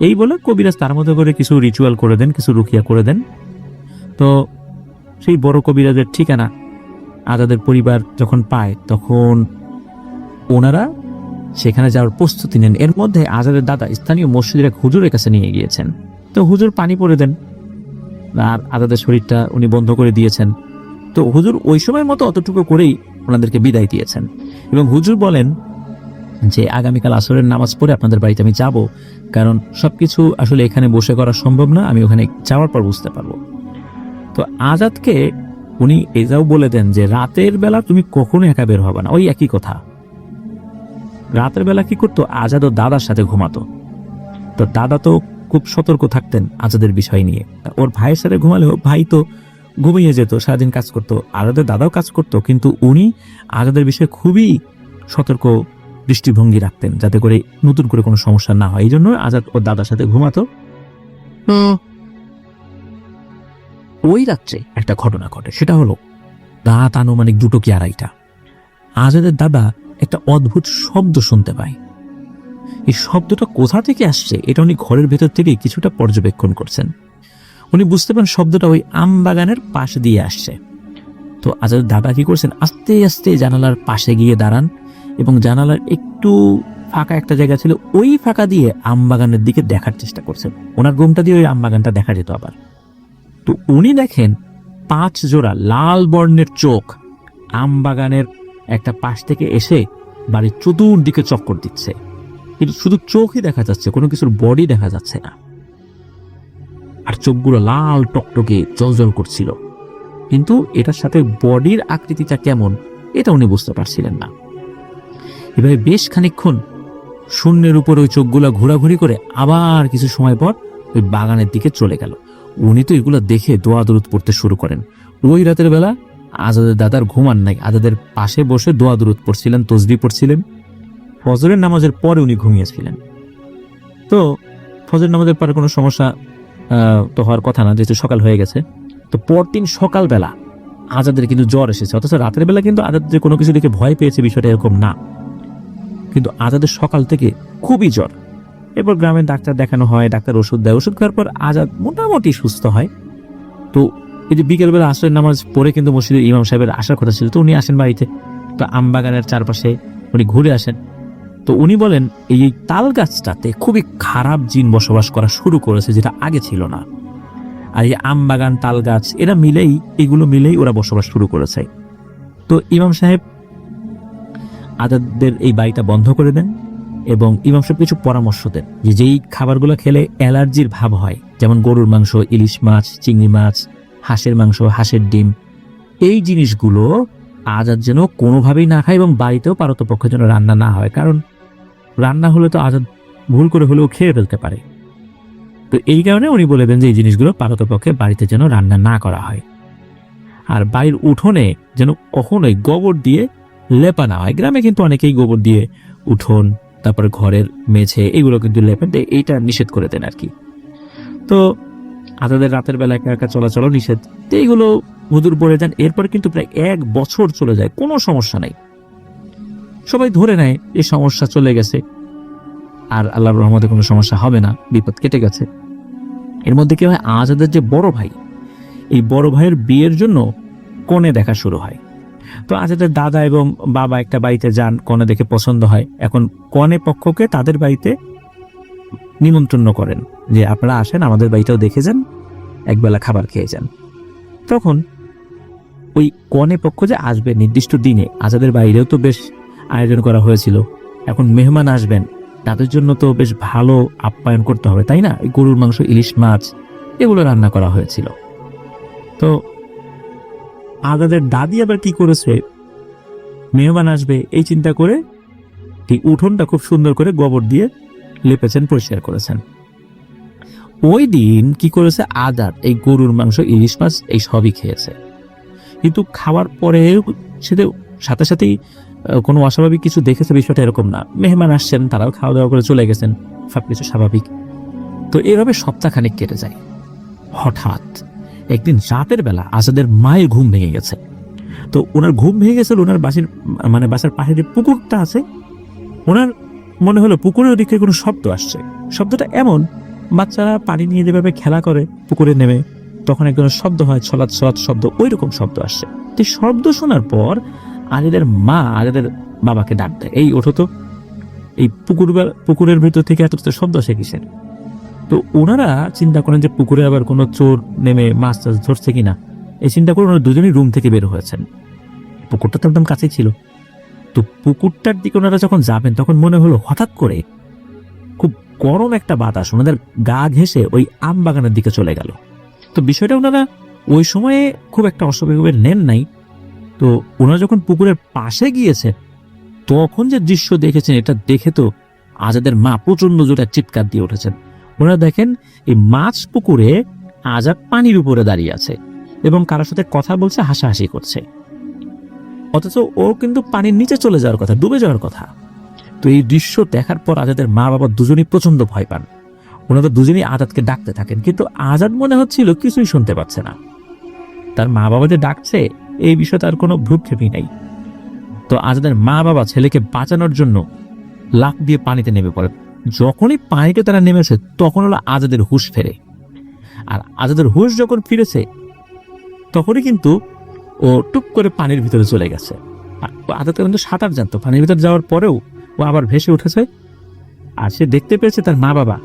S1: এই বলে কবিরাজ তার মধ্যে করে কিছু রিচুয়াল করে দেন, কিছু রুকিয়া করে দেন। তো সেই বড় কবিরাজের ঠিকানা আজাদের পরিবার যখন পায়, তখন ওনারা সেখানে যাওয়ার প্রস্তুতি নেন। এর মধ্যে আজাদের দাদা স্থানীয় মসজিদের এক হুজুরের কাছে নিয়ে গিয়েছেন। তো হুজুর পানি পরে দেন, আর আজাদের শরীরটা উনি বন্ধ করে দিয়েছেন। তো হুজুর ওই সময় মতো অতটুকু করেই ওনাদেরকে বিদায় দিয়েছেন, এবং হুজুর বলেন যে আগামীকাল আসরের নামাজ পড়ে আপনাদের বাড়িতে আমি যাব, কারণ সবকিছু আসলে এখানে বসে করা সম্ভব না, আমি ওখানে যাওয়ার পর বুঝতে পারবো। তো আজাদকে উনি এটাও বলে দেন যে রাতের বেলা তুমি কখনো একা বের হবে না। ওই একই কথা, রাতের বেলা কি করতো, আজাদ ও দাদার সাথে ঘুমাতো। তো দাদা তো খুব সতর্ক থাকতেন আজাদের বিষয় নিয়ে। ওর ভাইয়ের সাথে ঘুমালেও ভাই তো ঘুমিয়ে যেত, সারাদিন কাজ করতো। আজাদের দাদাও কাজ করতো, কিন্তু উনি আজাদের বিষয়ে খুবই সতর্ক দৃষ্টিভঙ্গি রাখতেন, যাতে করে নতুন করে কোনো সমস্যা না হয়। এই জন্য আজাদ ওর দাদার সাথে ঘুমাতো। তো ওই রাত্রে একটা ঘটনা ঘটে, সেটা হলো রাত আনুমানিক 2টো কি 2:30টা। আজাদের দাদা একটা অদ্ভুত শব্দ শুনতে পায়। এই শব্দটা কোথা থেকে আসছে এটা উনি ঘরের ভেতর থেকে কিছুটা পর্যবেক্ষণ করছেন। উনি বুঝতে পারেন শব্দটা ওই আম বাগানের পাশ দিয়ে আসছে। তো আজাদের দাদা কি করছেন, আস্তে আস্তে জানালার পাশে গিয়ে দাঁড়ান, এবং জানালার একটু ফাঁকা একটা জায়গা ছিল, ওই ফাঁকা দিয়ে আম বাগানের দিকে দেখার চেষ্টা করছেন। ওনার ঘুমটা দিয়ে ওই আম বাগানটা দেখা যেত আবার। তো উনি দেখেন 5 জোড়া লাল বর্ণের চোখ আম বাগানের একটা পাশ থেকে এসে বাড়ির চতুর্দিকে চক্কর দিচ্ছে, কিন্তু শুধু চোখই দেখা যাচ্ছে, কোনো কিছুর বডি দেখা যাচ্ছে না। আর চোখগুলো লাল টকটকে জলজল করছিল, কিন্তু এটার সাথে বডির আকৃতিটা কেমন এটা উনি বুঝতে পারছিলেন না। এভাবে বেশ খানিকক্ষণ শূন্যের উপর ওই চোখগুলো ঘোরাঘুরি করে আবার কিছু সময় পর ওই বাগানের দিকে চলে গেল। উনি তো এগুলো দেখে দোয়া দরুদ পড়তে শুরু করেন। ওই রাতের বেলা আজাদের দাদার ঘুমান নাই, আজাদের পাশে বসে দোয়া দরুদ পড়ছিলেন, তসবিহ পড়ছিলেন। ফজরের নামাজের পরে উনি ঘুমিয়েছিলেন। তো ফজরের নামাজের পরে কোনো সমস্যা তো হওয়ার কথা না, যেহেতু সকাল হয়ে গেছে। তো পরদিন সকালবেলা আজাদের কিন্তু জ্বর এসেছে, অথচ রাতের বেলা কিন্তু আজাদ যে কোনো কিছু দেখে ভয় পেয়েছে বিষয়টা এরকম না, কিন্তু আজাদের সকাল থেকে খুবই জ্বর। এরপর গ্রামের ডাক্তার দেখানো হয়, ডাক্তার ওষুধ দেয়, ওষুধ খাওয়ার পর আজাদ মোটামুটি সুস্থ হয়। তো এই যে বিকেলবেলা আসরের নামাজ পড়ে কিন্তু মসজিদের ইমাম সাহেবের আসার কথা ছিল, তো উনি আসেন বাড়িতে। তো আম বাগানের চারপাশে উনি ঘুরে আসেন। তো উনি বলেন এই তাল গাছটাতে খুবই খারাপ জিন বসবাস করা শুরু করেছে, যেটা আগে ছিল না। আর এই আম বাগান, তাল গাছ, এগুলো মিলেই ওরা বসবাস শুরু করেছে। তো ইমাম সাহেব আজাদের এই বাড়িটা বন্ধ করে দেন, এবং ইমাম সাহেব কিছু পরামর্শ দেন যে যেই খাবারগুলো খেলে অ্যালার্জির ভাব হয়, যেমন গরুর মাংস, ইলিশ মাছ, চিংড়ি মাছ, হাঁসের মাংস, হাঁসের ডিম, এই জিনিসগুলো আজাদ যেন কোনোভাবেই না খায়, এবং বাড়িতেও পারতপক্ষের জন্য রান্না না হয়, কারণ রান্না হলে তো আজাদ ভুল করে হলেও খেয়ে ফেলতে পারে। তো এই কারণে উনি বলে দেন যে এই জিনিসগুলো পারতপক্ষে বাড়িতে যেন রান্না না করা হয়। আর বাড়ির উঠোনে যেন কখনোই গোবর দিয়ে লেপা না হয়। গ্রামে কিন্তু অনেকেই গোবর দিয়ে উঠোন, তারপরে ঘরের মেঝে, এগুলো কিন্তু লেপেন, এইটা নিষেধ করে দেন আর কি। তো আজাদের রাতের বেলা একা একা চলাচল নিষেধ, তো এইগুলো হুজুর বলে দেন। এরপর কিন্তু প্রায় 1 বছর চলে যায়, কোনো সমস্যা নাই। সবাই ধরে নেয় এই সমস্যা চলে গেছে, আর আল্লাহর রহমতে কোনো সমস্যা হবে না, বিপদ কেটে গেছে। এর মধ্যে কি হয়, আজাদের যে বড় ভাই, এই বড় ভাইয়ের বিয়ের জন্য কনে দেখা শুরু হয়। তো আজাদের দাদা এবং বাবা একটা বাড়িতে যান, কনে দেখে পছন্দ হয়। এখন কনে পক্ষকে তাদের বাড়িতে নিমন্ত্রণ করেন যে আপনারা আসেন, আমাদের বাড়িটাও দেখে যান, একবেলা খাবার খেয়ে যান। তখন ওই কনে পক্ষ যে আসবে নির্দিষ্ট দিনে, আজাদের বাইরেও তো বেশ আয়োজন করা হয়েছিল। এখন মেহমান আসবেন, তাদের জন্য তো বেশ ভালো আপ্যায়ন করতে হবে, তাই না? গরুর মাংস, ইলিশ মাছ, এগুলো রান্না করা হয়েছিল। তো আজাদের দাদি আবার কি করেছে, মেহমান আসবে এই চিন্তা করে এই উঠোনটা খুব সুন্দর করে গোবর দিয়ে লেপেছেন, পরিষ্কার করেছেন। ওই দিন কি করেছে, আজাদ এই গরুর মাংস, ইলিশ মাছ এই সবই খেয়েছে, কিন্তু খাওয়ার পরে সেটা সাথে সাথেই কোনো অস্বাভাবিক কিছু দেখেছে বিষয়টা এরকম না। মেহমান আসছেন, তারাও খাওয়া দাওয়া করে চলে গেছেন, সবকিছু স্বাভাবিক। তো এইভাবে সপ্তাহখানেক কেটে যায়। হঠাৎ একদিন রাতের বেলা আজাদের মায়ের ঘুম ভেঙে গেছে। তো ওনার ঘুম ভেঙে গেছিল, ওনার বাসার পাশে যে পুকুরটা আছে, ওনার মনে হলো পুকুরের দিকে কোনো শব্দ আসছে। শব্দটা এমন, বাচ্চারা পানি নিয়ে যেভাবে খেলা করে পুকুরে নেমে, তখন এক ধরনের শব্দ হয়, ছলাৎ ছলাৎ শব্দ, ওই রকম শব্দ আসছে। তো শব্দ শোনার পর আজাদের মা আজাদের বাবাকে ডাক দেয়, এই ওঠো তো, এই পুকুরের ভেতর থেকে এত শব্দ আসে কিসের? তো ওনারা চিন্তা করেন যে পুকুরে আবার কোনো চোর নেমে মাছ টাছ ধরছে কিনা। এই চিন্তা করে ওনারা দুজনেই রুম থেকে বের হয়েছেন। পুকুরটা তো একদম কাছেই ছিল। তো পুকুরটার দিকে ওনারা যখন যাবেন তখন মনে হলো হঠাৎ করে খুব গরম একটা বাতাস ওনাদের গা ঘেঁষে ওই আম বাগানের দিকে চলে গেল। তো বিষয়টা ওনারা ওই সময়ে খুব একটা অস্বাভাবিকভাবে নেন নাই। তো ওনারা যখন পুকুরের পাশে গিয়েছে তখন যে দৃশ্য দেখেছেন, এটা দেখে তো আজাদের মা প্রচন্ড জোরে চিৎকার দিয়ে উঠেছেন। ওনারা দেখেন এই মাছ পুকুরে আজাদ পানির উপরে দাঁড়িয়ে আছে এবং কারোর সাথে কথা বলছে, হাসাহাসি করছে, অথচ ও কিন্তু পানির নিচে চলে যাওয়ার কথা, ডুবে যাওয়ার কথা। তো এই দৃশ্য দেখার পর আজাদের মা বাবা দুজনেই প্রচন্ড ভয় পান। ওনারা দুজনেই আজাদকে ডাকতে থাকেন, কিন্তু আজাদ মনে হচ্ছিল কিছুই শুনতে পাচ্ছে না। তার মা বাবা যে ডাকছে এই বিষয়ে তার কোনো ভ্রুক্ষেপই নাই। তো আজাদের মা বাবা ছেলেকে বাঁচানোর জন্য লাফ দিয়ে পানিতে নেমে পড়ে। যখনই পানিতে তারা নেমেছে তখন হলো আজাদের হুঁশ ফেরে। আর আজাদের হুঁশ যখন ফিরেছে তখনই কিন্তু ও টুপ করে পানির ভিতরে চলে গেছে। আজাদ কিন্তু সাঁতার জানতো, পানির ভিতরে যাওয়ার পরেও ও আবার ভেসে উঠেছে। আর সে দেখতে পেয়েছে তার মা বাবা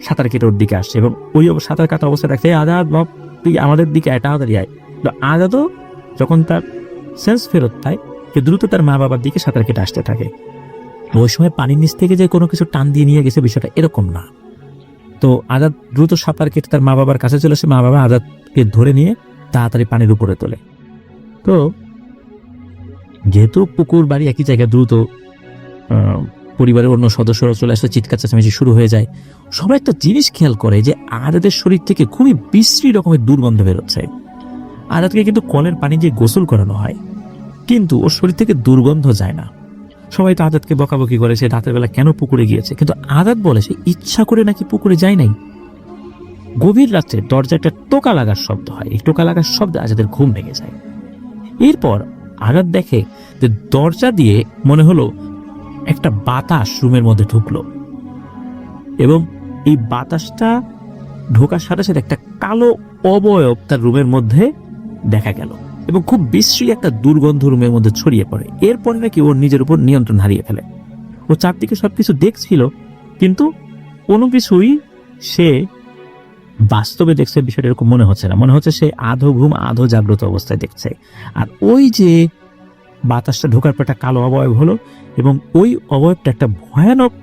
S1: সাঁতার কেটে ওর দিকে আসছে এবং ওই সাঁতার কাটা অবস্থায় রাখছে, আজাদ বাপ তুই আমাদের দিকে আয়, তাড়াতাড়ি আয়। তো আজাদও যখন তার সেন্স ফেরত পায় সে দ্রুত তার মা বাবার দিকে সাঁতার কেটে আসতে থাকে। ওই সময় পানির নিচ থেকে যে কোনো কিছু টান দিয়ে নিয়ে গেছে বিষয়টা এরকম না। তো আজাদ দ্রুত সাঁতার কেটে তার মা বাবার কাছে চলে আসে। মা বাবা আজাদকে ধরে নিয়ে তাড়াতাড়ি পানির উপরে তোলে। তো যেহেতু পুকুর বাড়ি একই জায়গায়, দ্রুত পরিবারের অন্য সদস্যরা চলে আসলে চিৎকার চেঁচামেচি শুরু হয়ে যায়। সবাই একটা জিনিস খেয়াল করে যে আজাদের শরীর থেকে খুবই বিশ্রী রকমের দুর্গন্ধ বেরোচ্ছে। আজাদকে কিন্তু কলের পানি দিয়ে গোসল করানো হয়, কিন্তু ওর শরীর থেকে দুর্গন্ধ যায় না। সবাই তো আজাদকে বকাবকি করে সে রাতের বেলা কেন পুকুরে গিয়েছে, কিন্তু আজাদ বলে সে ইচ্ছা করে নাকি পুকুরে যায় নাই। গভীর রাত্রে দরজায় একটা টোকা লাগার শব্দ হয়। এই টোকা লাগার শব্দে আজাদের ঘুম ভেঙে যায়। এরপর আজাদ দেখে যে দরজা দিয়ে মনে হলো একটা বাতাস রুমের মধ্যে ঢুকলো এবং এই বাতাসটা ঢোকার সাথে সাথে একটা কালো অবয়ব তার রুমের মধ্যে দেখা গেল এবং খুব বিশ্রী একটা দুর্গন্ধ রুমের মধ্যে ছড়িয়ে পড়ে। এরপরে নাকি ওর নিজের উপর নিয়ন্ত্রণ হারিয়ে ফেলে। ও চারদিকে সবকিছু দেখছিল, কিন্তু কোনো কিছুই সে বাস্তবে দেখছে বিষয়টা এরকম মনে হচ্ছে না। মনে হচ্ছে সে আধো ঘুম আধো জাগ্রত অবস্থায় দেখছে। আর ওই যে বাতাসটা ঢোকার পর একটা কালো অবয়ব হলো এবং ওই অবয়বটা একটা ভয়ানক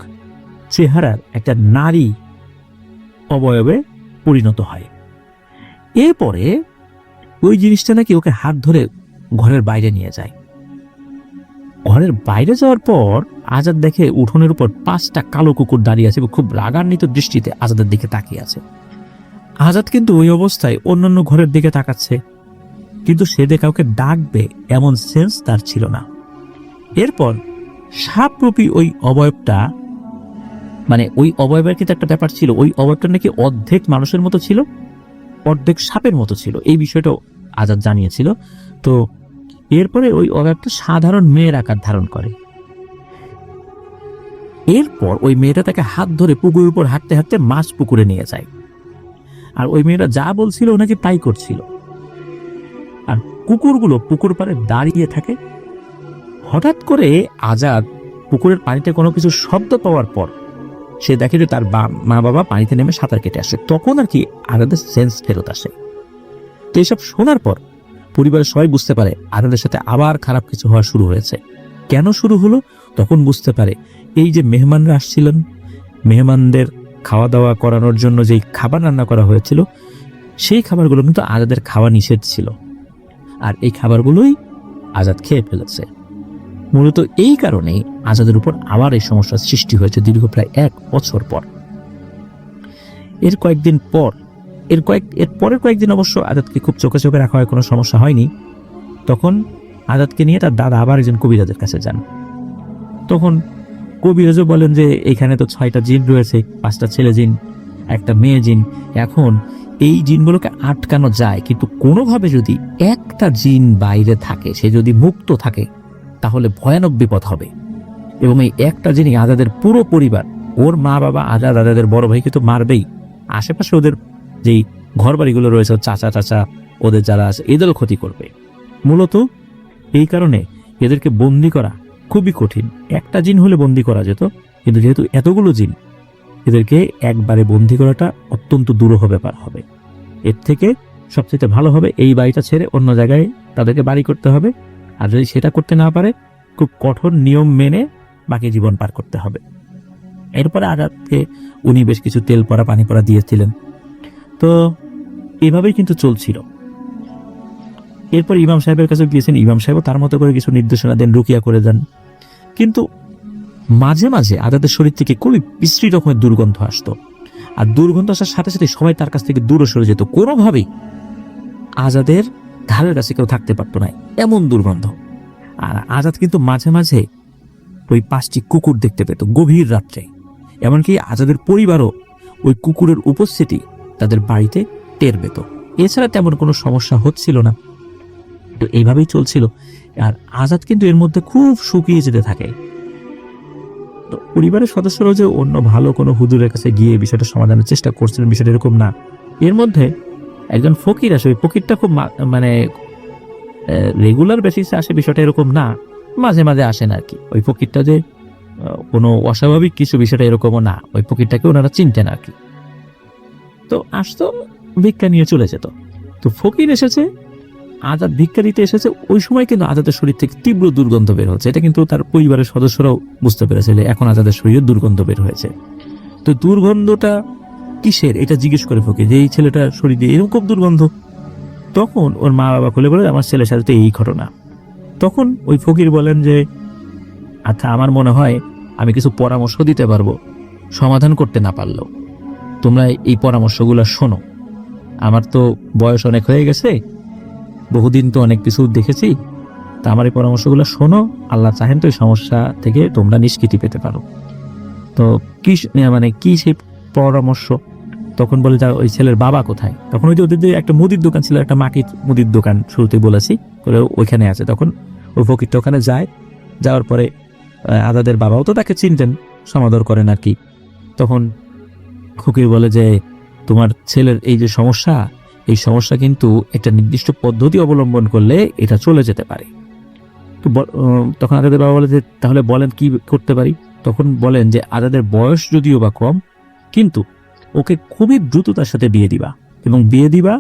S1: চেহারার একটা নারী অবয়বে পরিণত হয়। এরপরে ওই জিনিসটা নাকি ওকে হাত ধরে ঘরের বাইরে নিয়ে যায়। ঘরের বাইরে যাওয়ার পর আজাদ দেখে উঠোনের উপর 5টা কালো কুকুর দাঁড়িয়ে আছে এবং খুব রাগান্বিত দৃষ্টিতে আজাদের দিকে তাকিয়ে আছে। আজাদ কিন্তু ওই অবস্থায় অন্যান্য ঘরের দিকে তাকাচ্ছে, কিন্তু সে যে কাউকে ডাকবে এমন সেন্স তার ছিল না। এরপর সাপরূপী ওই অবয়বটা, মানে ওই অবয়বের কিন্তু একটা ব্যাপার ছিল, ওই অবয়বটা নাকি অর্ধেক মানুষের মতো ছিল, অর্ধেক সাপের মতো ছিল। এই বিষয়টাও আজাদ জানিয়েছিল। তো এরপরে ওই অবয়বটা সাধারণ মেয়ের আকার ধারণ করে। এরপর ওই মেয়েটা তাকে হাত ধরে পুকুরের উপর হাঁটতে হাঁটতে মাছ পুকুরে নিয়ে যায়। আর ওই মেয়েটা যা বলছিল ওনাকে তাই করছিল। আর কুকুরগুলো পুকুর পাড়ে দাঁড়িয়ে থাকে। হঠাৎ করে আজাদ পুকুরের পানিতে কোনো কিছু শব্দ পাওয়ার পর সে দেখে যে তার মা বাবা পানিতে নেমে সাঁতার কেটে আসে। তখন আর কি আজাদের সেন্স ফেরত আসে। তো এসব শোনার পর পরিবারের সবাই বুঝতে পারে আজাদের সাথে আবার খারাপ কিছু হওয়া শুরু হয়েছে। কেন শুরু হলো তখন বুঝতে পারে, এই যে মেহমানরা আসছিলেন, মেহমানদের খাওয়া দাওয়া করানোর জন্য যেই খাবার রান্না করা হয়েছিল সেই খাবারগুলো কিন্তু আজাদের খাওয়া নিষেধ ছিল। আর এই খাবারগুলোই আজাদ খেয়ে ফেলেছে। মূলত এই কারণেই আজাদের উপর আবার এই সমস্যার সৃষ্টি হয়েছে দীর্ঘ প্রায় 1 বছর পর। এর পরের কয়েকদিন অবশ্য আজাদকে খুব চোখে চোখে রাখা হয়, কোনো সমস্যা হয়নি। তখন আজাদকে নিয়ে তার দাদা আবার একজন কবিরাজের কাছে যান। তখন কবিরাজও বলেন যে এখানে তো 6টা জিন রয়েছে, 5টা ছেলে জিন, একটা মেয়ে জিন। এখন এই জিনগুলোকে আটকানো যায়, কিন্তু কোনোভাবে যদি একটা জিন বাইরে থাকে, সে যদি মুক্ত থাকে, তাহলে ভয়ানক বিপদ হবে। এবং এই একটা জিনই আজাদের পুরো পরিবার, ওর মা বাবা, আজাদের বড় ভাইকে তো মারবেই, আশেপাশে ওদের যেই ঘর বাড়িগুলো রয়েছে, চাচা চাচা ওদের যারা আছে, এদেরও ক্ষতি করবে। মূলত এই কারণে এদেরকে বন্দি করা খুবই কঠিন। একটা জিন হলে বন্দি করা যেত, কিন্তু যেহেতু এতগুলো জিন, এদেরকে একবারে বন্দি করাটা অত্যন্ত দুরূহ ব্যাপার হবে। এর থেকে সবচেয়ে ভালো হবে এই বাড়িটা ছেড়ে অন্য জায়গায় তাদেরকে বাড়ি করতে হবে। আর যদি সেটা করতে না পারে, খুব কঠোর নিয়ম মেনে বাকি জীবন পার করতে হবে। এরপরে আজাদকে উনি বেশ কিছু তেল পরা পানি পরা দিয়েছিলেন। তো এভাবেই কিন্তু চলছিল। এরপর ইমাম সাহেবের কাছে গিয়েছেন, ইমাম সাহেব তার মতো করে কিছু নির্দেশনা দেন, রুকিয়া করে দেন। কিন্তু মাঝে মাঝে আজাদের শরীর থেকে খুবই বিশ্রী রকমের দুর্গন্ধ আসতো, আর দুর্গন্ধ আসার সাথে সাথে সবাই তার কাছ থেকে দূরে সরে যেত। কোনোভাবেই আজাদের ধারের কাছে কেউ থাকতে পারতো না, এমন দুর্গন্ধ। আর আজাদ কিন্তু মাঝে মাঝে ওই 5টি কুকুর দেখতে পেত গভীর রাত্রে। এমনকি আজাদের পরিবারও ওই কুকুরের উপস্থিতি তাদের বাড়িতে টের পেত। এছাড়া তেমন কোনো সমস্যা হচ্ছিল না। তো এইভাবেই চলছিল। আর আজাদ কিন্তু এর মধ্যে খুব শুকিয়ে যেতে থাকে। তো পরিবারের সদস্যরাও যে অন্য ভালো কোনো হুজুরের কাছে গিয়ে বিষয়টা সমাধানের চেষ্টা করছিলেন, বিষয়টা এরকম না। এর মধ্যে একজন ফকির আসে, ওই ফকিরটা খুব মানে রেগুলার বেসিসে আসে, বিষয়টা এরকম না, মাঝে মাঝে আসেন আর কি। ওই ফকিরটা যে কোনো অস্বাভাবিক কিছু, বিষয়টা এরকমও না। ওই ফকিরটাকে ওনারা চিনতেন আর কি। তো আসতো, ভিক্ষা নিয়ে চলে যেত। তো ফকির এসেছে, আজাদ ভিক্ষা দিতে এসেছে, ওই সময় কিন্তু আজাদের শরীর থেকে তীব্র দুর্গন্ধ বের হচ্ছে। এটা কিন্তু তার পরিবারের সদস্যরাও বুঝতে পেরেছে যে এখন আজাদের শরীরে দুর্গন্ধ বের হয়েছে। তো দুর্গন্ধটা কিসের এটা জিজ্ঞেস করে ফকির, যে এই ছেলেটার শরীরে এরকম দুর্গন্ধ। তখন ওর মা বাবা খুলে বলে, আমার ছেলের সাথে এই ঘটনা। তখন ওই ফকির বলেন যে, আচ্ছা, আমার মনে হয় আমি কিছু পরামর্শ দিতে পারবো, সমাধান করতে না পারলেও। তোমরা এই পরামর্শগুলো শোনো। আমার তো বয়স অনেক হয়ে গেছে, বহুদিন তো অনেক কিছু দেখেছি, তা আমার এই পরামর্শগুলো শোনো। আল্লাহ চাহেন তো এই সমস্যা থেকে তোমরা নিষ্কৃতি পেতে পারো। তো কি মানে কি সেই পরামর্শ? তখন বলে, যা ওই ছেলের বাবা কোথায়? তখন ওই যে ওদের যে একটা মুদির দোকান ছিল, একটা মাকির মুদির দোকান শুরুতে বলেছি, ওইখানে আছে। তখন ওই ফকিরটা ওখানে যায়। যাওয়ার পরে আজাদের বাবাও তো তাকে চিনতেন, সমাদর করেন আর কি। তখন ফকির বলে যে, তোমার ছেলের এই যে সমস্যা, এই সমস্যা কিন্তু একটা নির্দিষ্ট পদ্ধতি অবলম্বন করলে এটা চলে যেতে পারে। তো তখন আজাদের বাবা বলে যে, তাহলে বলেন কি করতে পারি? তখন বলেন যে, আজাদের বয়স যদিও বা কম, কিন্তু ওকে খুবই দ্রুততার সাথে বিয়ে দিবা, এবং বিয়ে দিবা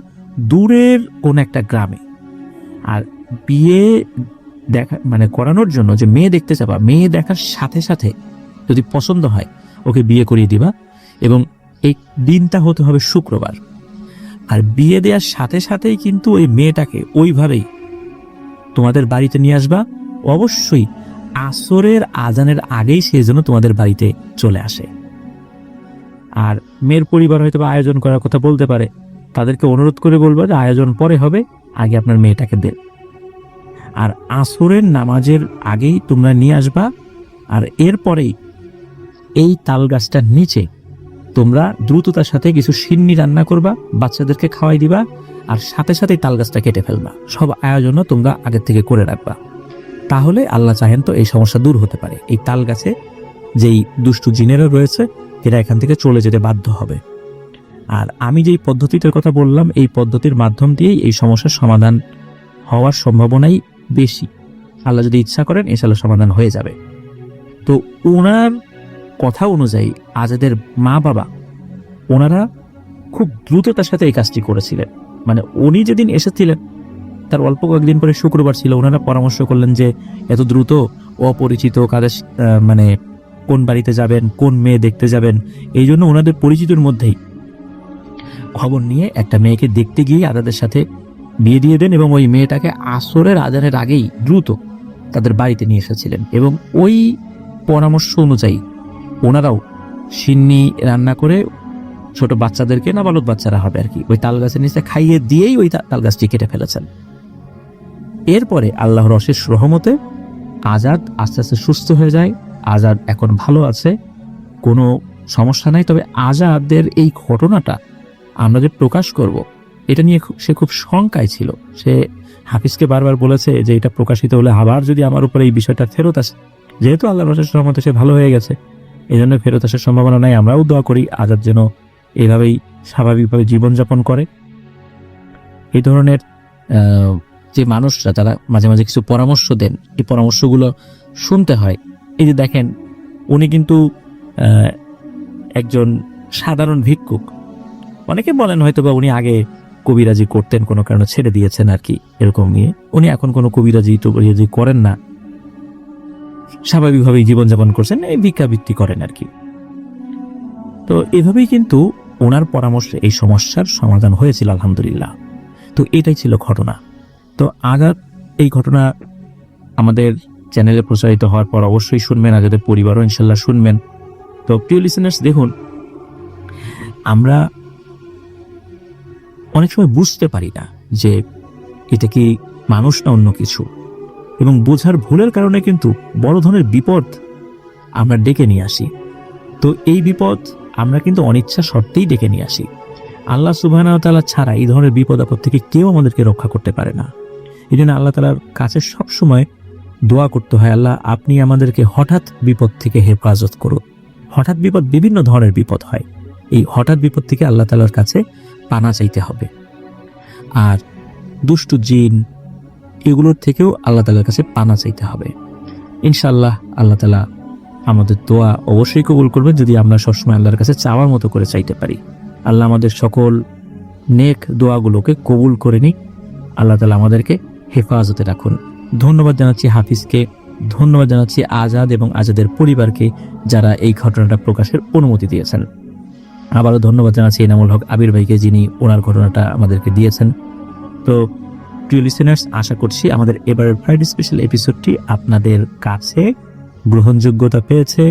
S1: দূরের কোন একটা গ্রামে। আর বিয়ে দেখা মানে করানোর জন্য যে মেয়ে দেখতে যাবা, মেয়ে দেখার সাথে সাথে যদি পছন্দ হয় ওকে বিয়ে করিয়ে দিবা, এবং এই দিনটা হতে হবে শুক্রবার। আর বিয়ে দেওয়ার সাথে সাথেই কিন্তু ওই মেয়েটাকে ওইভাবেই তোমাদের বাড়িতে নিয়ে আসবা। অবশ্যই আসরের আজানের আগেই সে যেন তোমাদের বাড়িতে চলে আসে। আর মেয়ের পরিবার হয়তো আয়োজন করার কথা বলতে পারে, তাদেরকে অনুরোধ করে বলবো যে আয়োজন পরে হবে, আগে আপনার মেয়েটাকে দেন। আর আসরের নামাজের আগেই তোমরা নিয়ে আসবা। আর এরপরেই এই তাল গাছটার নিচে তোমরা দ্রুততার সাথে কিছু সিন্নি রান্না করবা, বাচ্চাদেরকে খাওয়াই দিবা, আর সাথে সাথে তাল গাছটা কেটে ফেলবা। সব আয়োজনও তোমরা আগের থেকে করে রাখবা। তাহলে আল্লাহ চাহেন তো এই সমস্যা দূর হতে পারে। এই তাল গাছে যেই দুষ্টু জিনেরা রয়েছে, এরা এখান থেকে চলে যেতে বাধ্য হবে। আর আমি যেই পদ্ধতিটার কথা বললাম, এই পদ্ধতির মাধ্যম দিয়েই এই সমস্যার সমাধান হওয়ার সম্ভাবনাই বেশি। আল্লাহ যদি ইচ্ছা করেন ইনশাআল্লাহ সমাধান হয়ে যাবে। তো ওনার কথা অনুযায়ী আজাদের মা বাবা ওনারা খুব দ্রুততার সাথে এই কাজটি করেছিলেন। মানে উনি যেদিন এসেছিলেন তার অল্প কয়েকদিন পরে শুক্রবার ছিল। ওনারা পরামর্শ করলেন যে এত দ্রুত অপরিচিত কাদের মানে কোন বাড়িতে যাবেন, কোন মেয়ে দেখতে যাবেন, এই জন্য ওনাদের পরিচিতের মধ্যেই খবর নিয়ে একটা মেয়েকে দেখতে গিয়ে আজাদের সাথে বিয়ে দিয়ে দেন, এবং ওই মেয়েটাকে আসরের আজানের আগেই দ্রুত তাদের বাড়িতে নিয়ে এসেছিলেন। এবং ওই পরামর্শ অনুযায়ী ওনারাও সিন্নি রান্না করে ছোট বাচ্চাদেরকে, নাবালক বাচ্চারা হবে আর কি, ওই তাল গাছের নিচে খাইয়ে দিয়েই ওই তাল গাছটি কেটে ফেলেছেন। এরপরে আল্লাহর অশেষ রহমতে আজাদ আস্তে আস্তে সুস্থ হয়ে যায়। আজাদ এখন ভালো আছে, কোনো সমস্যা নাই। তবে আজাদের এই ঘটনাটা আমরা যে প্রকাশ করব এটা নিয়ে সে খুব শঙ্কায় ছিল। সে হাফিজকে বারবার বলেছে যে এটা প্রকাশিত হলে আবার যদি আমার উপরে এই বিষয়টা ফেরত আসে, যেহেতু আল্লাহর রসুলের রহমতে সে ভালো হয়ে গেছে, এই জন্য ফেরত আসার সম্ভাবনা নাই। আমরাও দোয়া করি আজাদ যেন এভাবেই স্বাভাবিকভাবে জীবনযাপন করে। এই ধরনের যে মানুষরা তারা মাঝে মাঝে কিছু পরামর্শ দেন, এই পরামর্শগুলো শুনতে হয়। এই যে দেখেন, উনি কিন্তু একজন সাধারণ ভিক্ষুক। অনেকে বলেন হয়তো বা উনি আগে কবিরাজি করতেন, কোনো কারণে ছেড়ে দিয়েছেন আর কি, এরকম নিয়ে। উনি এখন কোনো কবিরাজি টবিরাজি করেন না, স্বাভাবিকভাবেই জীবনযাপন করছেন, এই ভিক্ষাবৃত্তি করেন আর কি। তো এভাবেই কিন্তু ওনার পরামর্শে এই সমস্যার সমাধান হয়েছিল আলহামদুলিল্লাহ। তো এটাই ছিল ঘটনা। তো আজাদ এই ঘটনা আমাদের চ্যানেলে প্রচারিত হওয়ার পর অবশ্যই শুনবেন, আজাদের পরিবারও ইনশাল্লাহ শুনবেন। তো প্রিয় লিসেনার্স, দেখুন, আমরা অনেক সময় বুঝতে পারি না যে এটা কি মানুষ না অন্য কিছু, এবং বোঝার ভুলের কারণে কিন্তু বড় ধরনের বিপদ আমরা ডেকে নিয়ে আসি। তো এই বিপদ আমরা কিন্তু অনিচ্ছা সত্ত্বেই ডেকে নিয়ে আসি। আল্লাহ সুবহানাহু ওয়া তাআলা ছাড়া এই ধরনের বিপদ আপদ থেকে কেউ আমাদেরকে রক্ষা করতে পারে না। এই জন্য আল্লাহ তাআলার কাছে সবসময় দোয়া করতে হয়, আল্লাহ আপনি আমাদেরকে হঠাৎ বিপদ থেকে হেফাজত করুন। হঠাৎ বিপদ বিভিন্ন ধরনের বিপদ হয়, এই হঠাৎ বিপদ থেকে আল্লাহ তাআলার কাছে পানা চাইতে হবে। আর দুষ্টু জিন এগুলোর থেকেও আল্লাহ তাআলার কাছে পানা চাইতে হবে। ইনশাআল্লাহ আল্লাহ তাআলা আমাদের দোয়া অবশ্যই কবুল করবেন যদি আমরা সবসময় আল্লাহর কাছে চাওয়ার মতো করে চাইতে পারি। আল্লাহ আমাদের সকল নেক দোয়াগুলোকে কবুল করে নিক। আল্লাহ তাআলা আমাদেরকে হেফাজতে রাখুন। ধন্যবাদ জানাচ্ছি হাফিজকে, ধন্যবাদ জানাচ্ছি আজাদ এবং আজাদের পরিবারকে যারা এই ঘটনাটা প্রকাশের অনুমতি দিয়েছেন। আবারও ধন্যবাদ জানাচ্ছি এনামুল হক আবির ভাইকে, যিনি ওনার ঘটনাটা আমাদেরকে দিয়েছেন। তো প্রিয় লিসেনার্স, আশা করছি আমাদের এবারের ফ্রাইডে স্পেশাল এপিসোডটি আপনাদের কাছে গ্রহণযোগ্যতা পেয়েছে।